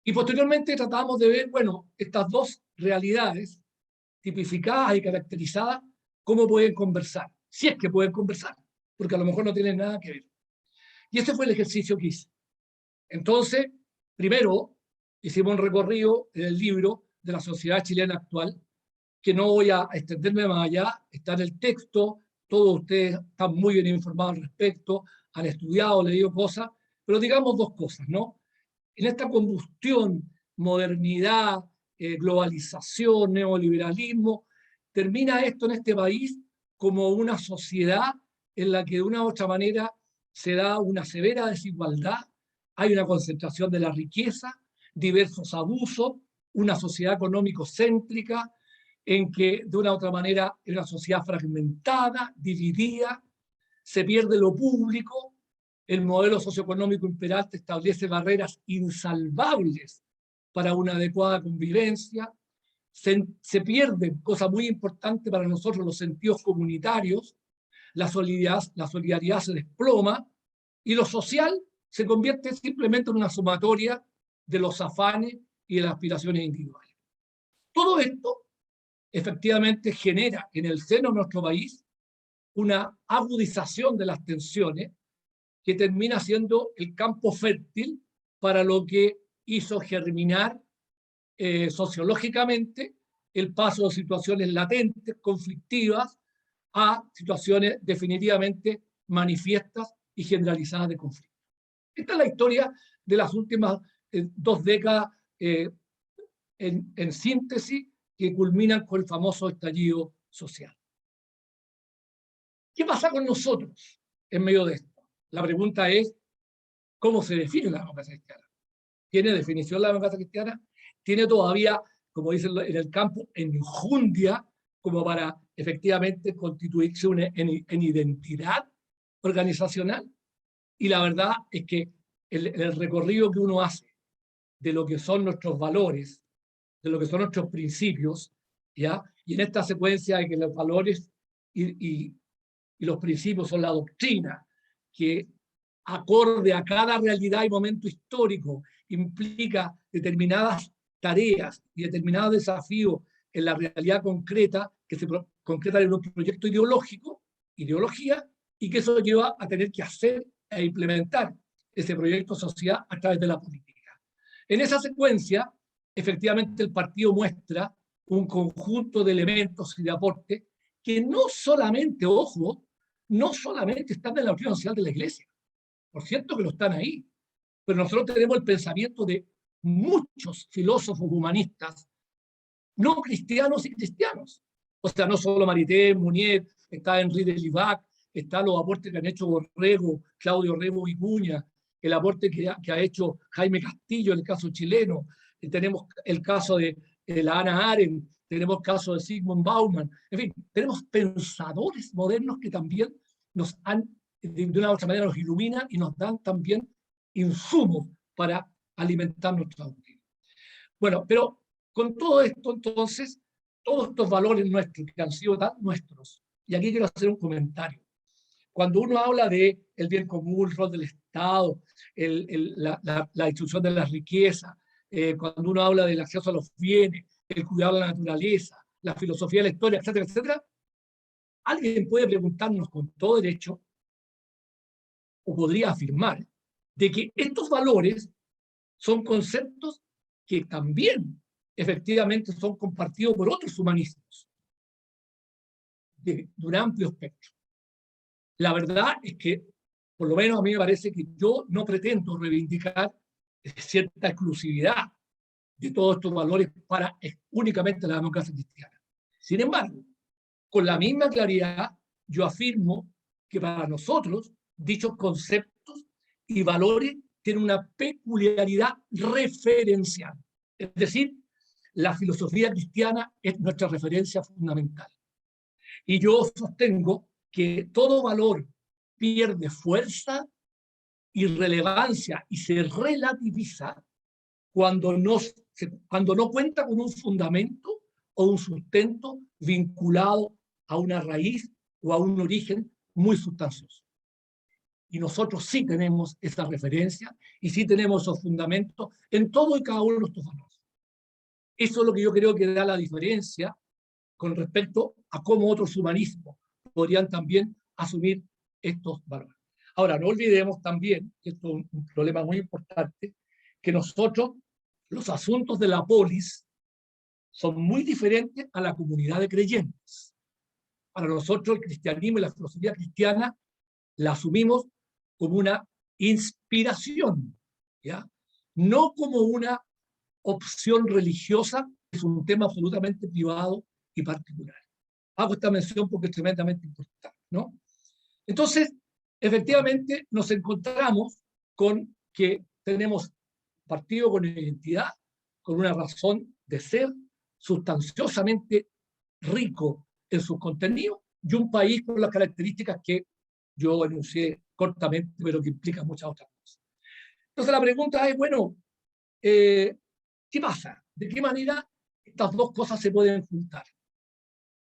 Y posteriormente tratamos de ver, bueno, estas 2 realidades tipificadas y caracterizadas, cómo pueden conversar, si es que pueden conversar, porque a lo mejor no tienen nada que ver. Y ese fue el ejercicio que hice. Entonces, primero, hicimos un recorrido en el libro de la sociedad chilena actual, que no voy a extenderme más allá, está en el texto, todos ustedes están muy bien informados al respecto, han estudiado, leído cosas, pero digamos 2 cosas, ¿no? En esta combustión, modernidad, globalización, neoliberalismo, termina esto en este país como una sociedad en la que de una u otra manera se da una severa desigualdad, hay una concentración de la riqueza, diversos abusos, una sociedad económico-céntrica, en que de una u otra manera es una sociedad fragmentada, dividida, se pierde lo público, el modelo socioeconómico imperante establece barreras insalvables para una adecuada convivencia, se pierden, cosa muy importante para nosotros, los sentidos comunitarios, la solidaridad se desploma, y lo social se convierte simplemente en una sumatoria de los afanes y de las aspiraciones individuales. Todo esto efectivamente genera en el seno de nuestro país una agudización de las tensiones que termina siendo el campo fértil para lo que hizo germinar sociológicamente el paso de situaciones latentes, conflictivas, a situaciones definitivamente manifiestas y generalizadas de conflicto. Esta es la historia de las últimas 2 décadas en síntesis, que culminan con el famoso estallido social. ¿Qué pasa con nosotros en medio de esto? La pregunta es, ¿cómo se define la democracia cristiana? ¿Tiene definición la democracia cristiana? ¿Tiene todavía, como dicen en el campo, enjundia como para efectivamente constituirse en identidad organizacional? Y la verdad es que el recorrido que uno hace de lo que son nuestros valores, de lo que son nuestros principios, ¿ya? Y en esta secuencia de que los valores y los principios son la doctrina, que acorde a cada realidad y momento histórico implica determinadas tareas y determinados desafíos en la realidad concreta, que se concretan en un proyecto ideológico, ideología, y que eso lleva a tener que hacer e implementar ese proyecto social a través de la política. En esa secuencia, efectivamente, el partido muestra un conjunto de elementos y de aportes que no solamente, ojo, no solamente están en la doctrina social de la Iglesia, por cierto que lo están ahí, pero nosotros tenemos el pensamiento de muchos filósofos humanistas, no cristianos y cristianos. O sea, no solo Maritain, Munier, está Henri de Libac, está los aportes que han hecho Borrego, Claudio Rego Vicuña, el aporte que ha hecho Jaime Castillo en el caso chileno, tenemos el caso de la Hannah Arendt, tenemos el caso de Zygmunt Bauman, en fin, tenemos pensadores modernos que también nos han, de una u otra manera, nos iluminan y nos dan también insumos para alimentar nuestra doctrina. Bueno, pero con todo esto, entonces, todos estos valores nuestros que han sido tan nuestros, y aquí quiero hacer un comentario. Cuando uno habla de el bien común, el rol del Estado, la distribución de la riqueza, cuando uno habla del acceso a los bienes, el cuidado de la naturaleza, la filosofía de la historia, etcétera, etcétera, alguien puede preguntarnos con todo derecho, o podría afirmar, de que estos valores son conceptos que también efectivamente son compartidos por otros humanistas de un amplio espectro. La verdad es que, por lo menos a mí me parece que yo no pretendo reivindicar cierta exclusividad de todos estos valores para únicamente la democracia cristiana. Sin embargo, con la misma claridad, yo afirmo que para nosotros dichos conceptos y valores tienen una peculiaridad referencial. Es decir, la filosofía cristiana es nuestra referencia fundamental. Y yo sostengo que todo valor pierde fuerza y relevancia y se relativiza cuando no cuenta con un fundamento o un sustento vinculado a una raíz o a un origen muy sustancioso. Y nosotros sí tenemos esa referencia y sí tenemos esos fundamentos en todo y cada uno de nuestros valores. Eso es lo que yo creo que da la diferencia con respecto a cómo otros humanismos podrían también asumir estos valores. Ahora, no olvidemos también, que esto es un problema muy importante, que nosotros, los asuntos de la polis, son muy diferentes a la comunidad de creyentes. Para nosotros el cristianismo y la filosofía cristiana la asumimos como una inspiración, ¿ya? No como una opción religiosa, es un tema absolutamente privado y particular. Hago esta mención porque es tremendamente importante, ¿no? Entonces, efectivamente, nos encontramos con que tenemos partido con identidad, con una razón de ser sustanciosamente rico en sus contenidos, y un país con las características que yo enuncié cortamente, pero que implica muchas otras cosas. Entonces la pregunta es, bueno, ¿qué pasa? ¿De qué manera estas dos cosas se pueden juntar?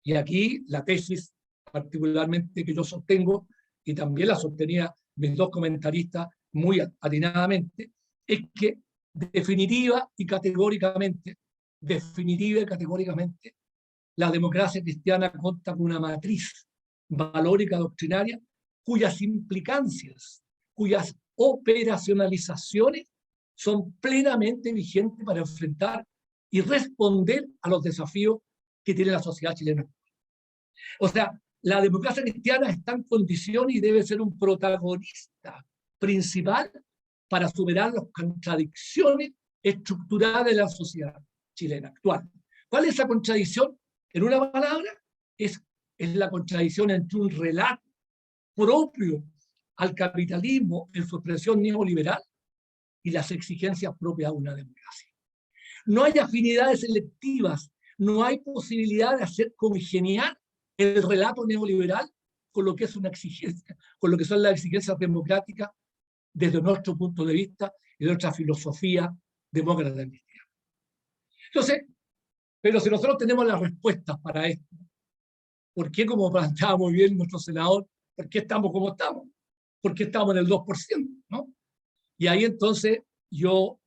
Y aquí la tesis, particularmente que yo sostengo, y también la sostenía mis dos comentaristas, muy atinadamente, es que definitiva y categóricamente, la democracia cristiana cuenta con una matriz valórica doctrinaria cuyas implicancias, cuyas operacionalizaciones son plenamente vigentes para enfrentar y responder a los desafíos que tiene la sociedad chilena. O sea, la democracia cristiana está en condiciones y debe ser un protagonista principal para superar las contradicciones estructurales de la sociedad chilena actual. ¿Cuál es esa contradicción? En una palabra, es la contradicción entre un relato propio al capitalismo en su expresión neoliberal y las exigencias propias de una democracia. No hay afinidades selectivas, no hay posibilidad de hacer congeniar el relato neoliberal con lo que es una exigencia, con lo que son las exigencias democráticas desde nuestro punto de vista y de nuestra filosofía demócrata cristiana. Entonces, pero si nosotros tenemos las respuestas para esto, ¿por qué, como planteaba muy bien nuestro senador, por qué estamos como estamos? ¿Por qué estamos en el 2%? ¿No? Y ahí entonces yo,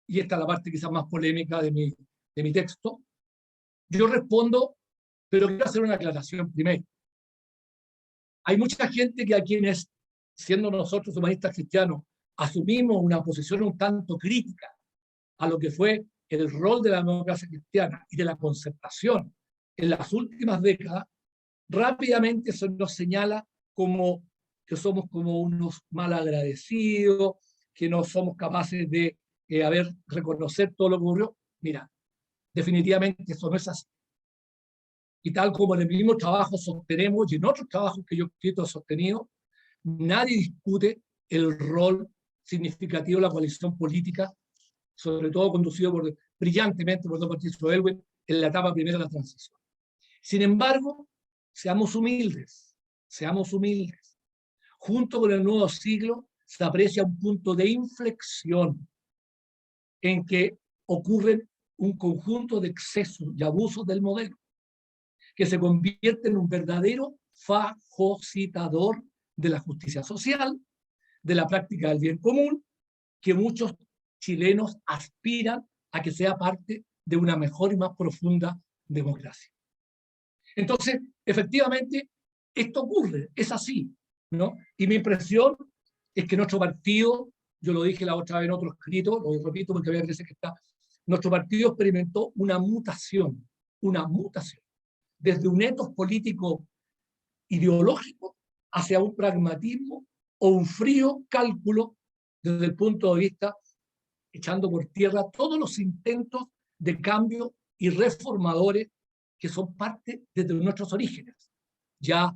y esta es la parte quizás más polémica de mi texto, yo respondo, pero quiero hacer una aclaración primero. Hay mucha gente que a quienes, siendo nosotros humanistas cristianos, asumimos una posición un tanto crítica a lo que fue el rol de la democracia cristiana y de la concertación en las últimas décadas, rápidamente se nos señala como que somos como unos malagradecidos, que no somos capaces de reconocer todo lo que ocurrió. Mira, definitivamente eso no es así. Y tal como en el mismo trabajo sostenemos, y en otros trabajos que yo he sostenido, nadie discute el rol significativo de la coalición política, sobre todo conducido brillantemente por don Patricio Aylwin en la etapa primera de la transición. Sin embargo, seamos humildes. Junto con el nuevo siglo se aprecia un punto de inflexión en que ocurren un conjunto de excesos y abusos del modelo, que se convierte en un verdadero fagocitador de la justicia social, de la práctica del bien común, que muchos chilenos aspiran a que sea parte de una mejor y más profunda democracia. Entonces, efectivamente, esto ocurre, es así, ¿no? Y mi impresión es que nuestro partido, yo lo dije la otra vez en otro escrito, lo repito porque me parece que está, nuestro partido experimentó una mutación, desde un etos político ideológico hacia un pragmatismo o un frío cálculo desde el punto de vista echando por tierra todos los intentos de cambio y reformadores que son parte desde nuestros orígenes. Ya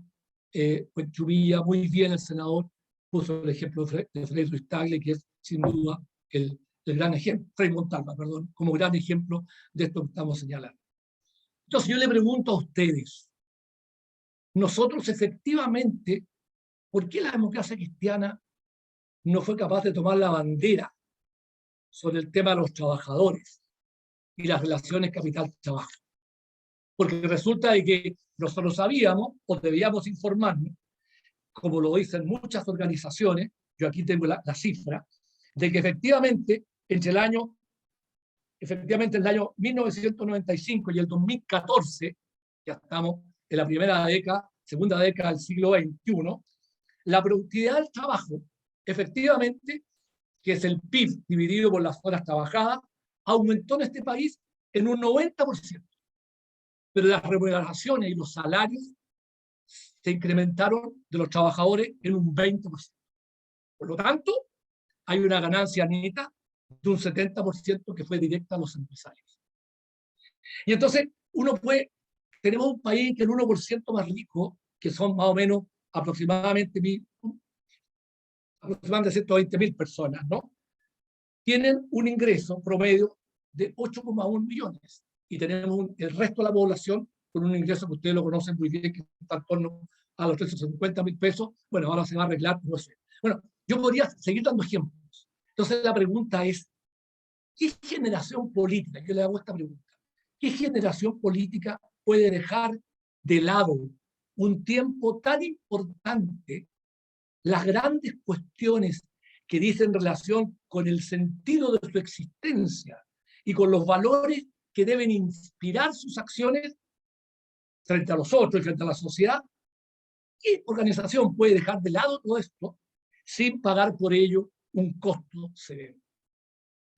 pues Chubilla, muy bien el senador, puso el ejemplo de Frei Ruiz-Tagle, que es sin duda el gran ejemplo, Frei Montalva, perdón, como gran ejemplo de esto que estamos señalando. Entonces yo le pregunto a ustedes, nosotros efectivamente, ¿por qué la democracia cristiana no fue capaz de tomar la bandera sobre el tema de los trabajadores y las relaciones capital-trabajo? Porque resulta de que nosotros sabíamos o debíamos informarnos, como lo dicen muchas organizaciones, yo aquí tengo la cifra, de que efectivamente entre el año 1995 y el 2014, ya estamos en la primera década, segunda década del siglo XXI, la productividad del trabajo, efectivamente, que es el PIB dividido por las horas trabajadas, aumentó en este país en un 90%. Pero las remuneraciones y los salarios se incrementaron de los trabajadores en un 20%. Por lo tanto, hay una ganancia neta de un 70% que fue directa a los empresarios. Y entonces, tenemos un país que el 1% más rico, que son más o menos aproximadamente 120.000 personas, ¿no? Tienen un ingreso promedio de 8,1 millones. Y tenemos el resto de la población con un ingreso que ustedes lo conocen muy bien, que está en torno a los 350.000 pesos. Bueno, ahora se va a arreglar, no sé. Bueno, yo podría seguir dando ejemplos. Entonces la pregunta es, ¿qué generación política, yo le hago esta pregunta, qué generación política puede dejar de lado un tiempo tan importante las grandes cuestiones que dice en relación con el sentido de su existencia y con los valores que deben inspirar sus acciones frente a los otros y frente a la sociedad. ¿Qué organización puede dejar de lado todo esto sin pagar por ello un costo severo?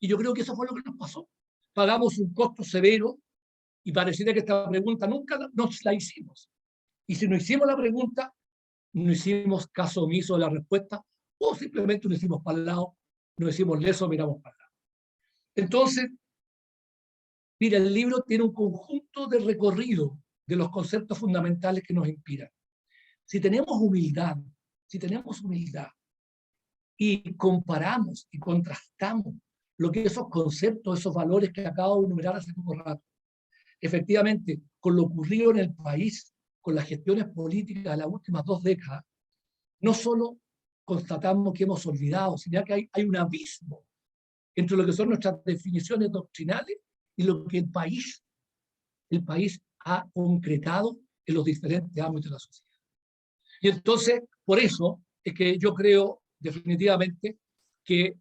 Y yo creo que eso fue lo que nos pasó. Pagamos un costo severo y pareciera que esta pregunta nunca nos la hicimos. Y si no hicimos la pregunta, no hicimos caso omiso de la respuesta, o simplemente nos hicimos para el lado, nos hicimos leso, miramos para el lado. Entonces, mira, el libro tiene un conjunto de recorrido de los conceptos fundamentales que nos inspiran. Si tenemos humildad y comparamos y contrastamos lo que esos conceptos, esos valores que acabo de enumerar hace poco rato, efectivamente, con lo ocurrido en el país, con las gestiones políticas de las últimas 2 décadas, no solo constatamos que hemos olvidado, sino que hay un abismo entre lo que son nuestras definiciones doctrinales y lo que el país ha concretado en los diferentes ámbitos de la sociedad. Y entonces, por eso es que yo creo definitivamente que,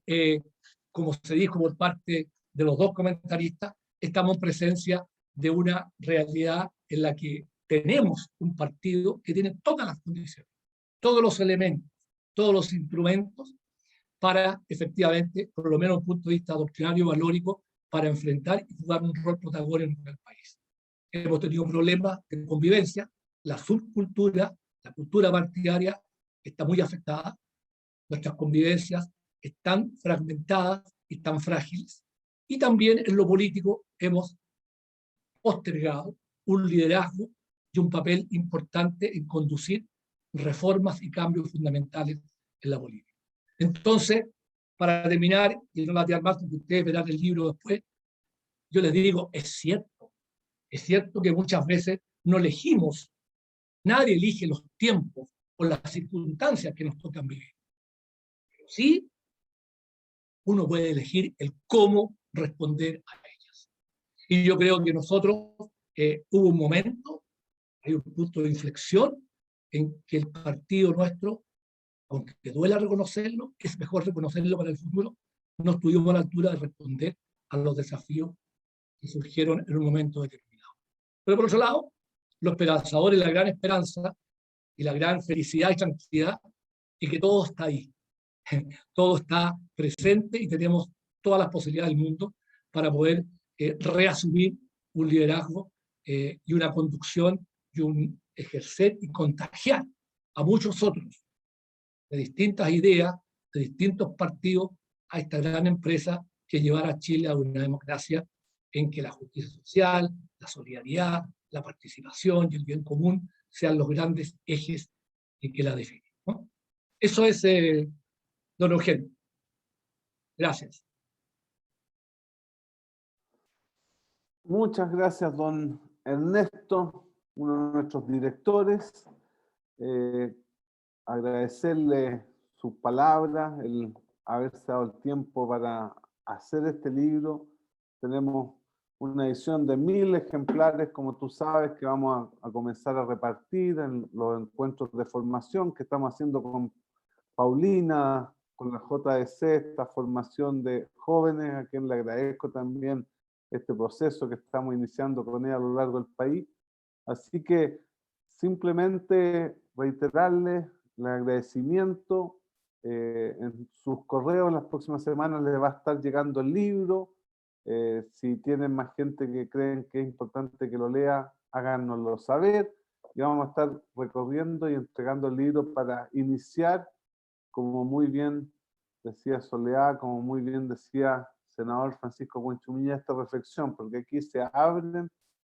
como se dijo por parte de los 2 comentaristas, estamos en presencia de una realidad en la que tenemos un partido que tiene todas las condiciones, todos los elementos, todos los instrumentos para efectivamente, por lo menos desde un punto de vista doctrinario, valórico, para enfrentar y jugar un rol protagónico en el país. Hemos tenido problemas de convivencia, la subcultura, la cultura partidaria está muy afectada, nuestras convivencias están fragmentadas y están frágiles, y también en lo político hemos postergado un liderazgo y un papel importante en conducir reformas y cambios fundamentales en la política. Entonces, para terminar, y no latear más, porque ustedes verán el libro después, yo les digo, es cierto que muchas veces no elegimos, nadie elige los tiempos o las circunstancias que nos tocan vivir. Pero sí, uno puede elegir el cómo responder a ellas. Y yo creo que nosotros hubo un momento, hay un punto de inflexión en que el partido nuestro, aunque duela reconocerlo, es mejor reconocerlo para el futuro, no estuvimos a la altura de responder a los desafíos que surgieron en un momento determinado. Pero por otro lado, lo esperanzador y la gran esperanza y la gran felicidad y tranquilidad es que todo está ahí. Todo está presente y tenemos todas las posibilidades del mundo para poder reasumir un liderazgo y una conducción y un ejercer y contagiar a muchos otros de distintas ideas, de distintos partidos, a esta gran empresa que llevará a Chile a una democracia en que la justicia social, la solidaridad, la participación y el bien común sean los grandes ejes en que la definen, ¿no? Eso es, don Eugenio. Gracias. Muchas gracias, don Ernesto, uno de nuestros directores. Agradecerle sus palabras, el haberse dado el tiempo para hacer este libro. Tenemos una edición de 1000 ejemplares, como tú sabes, que vamos a comenzar a repartir en los encuentros de formación que estamos haciendo con Paulina, con la JDC, esta formación de jóvenes, a quien le agradezco también este proceso que estamos iniciando con ella a lo largo del país. Así que simplemente reiterarles el agradecimiento. En sus correos en las próximas semanas les va a estar llegando el libro. Si tienen más gente que creen que es importante que lo lea, háganoslo saber. Y vamos a estar recorriendo y entregando el libro para iniciar, como muy bien decía Soledad, como muy bien decía senador Francisco Buenchumilla, esta reflexión, porque aquí se abren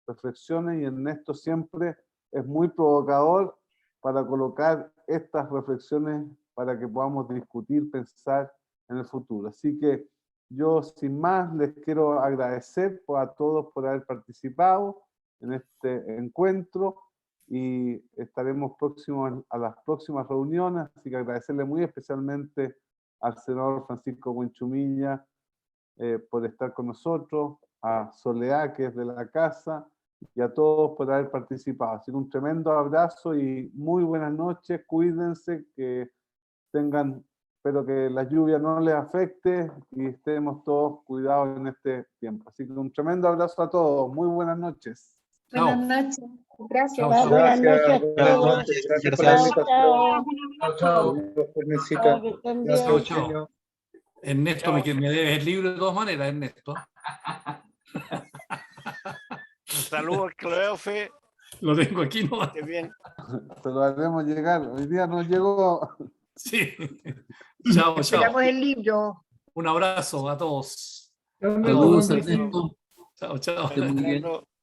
reflexiones y Ernesto siempre es muy provocador para colocar estas reflexiones para que podamos discutir, pensar en el futuro. Así que yo sin más les quiero agradecer a todos por haber participado en este encuentro y estaremos próximos a las próximas reuniones, así que agradecerle muy especialmente al senador Francisco Buenchumilla por estar con nosotros, a Soledad, que es de la casa, y a todos por haber participado. Así que un tremendo abrazo y muy buenas noches, cuídense, que tengan espero que la lluvia no les afecte y estemos todos cuidados en este tiempo. Así que un tremendo abrazo a todos. Muy buenas noches. Chao. Buenas noches. Gracias. Chao, Buenas noches a Buenas todos. noches. Gracias por Chao, la invitación. Chao, chao. Saludos, Carmencita. Chao, que estén bien. Chao, chao. Ernesto, me debes el libro de todas maneras, Ernesto. Un saludo al Cleofe. Lo tengo aquí, ¿no? Que bien. Se lo haremos llegar. Hoy día nos llegó. Sí. Chao, chao. Esperamos el libro. Un abrazo a todos. Chao, Saludos, Ernesto. Ernesto. Chao, chao. Buenas tardes.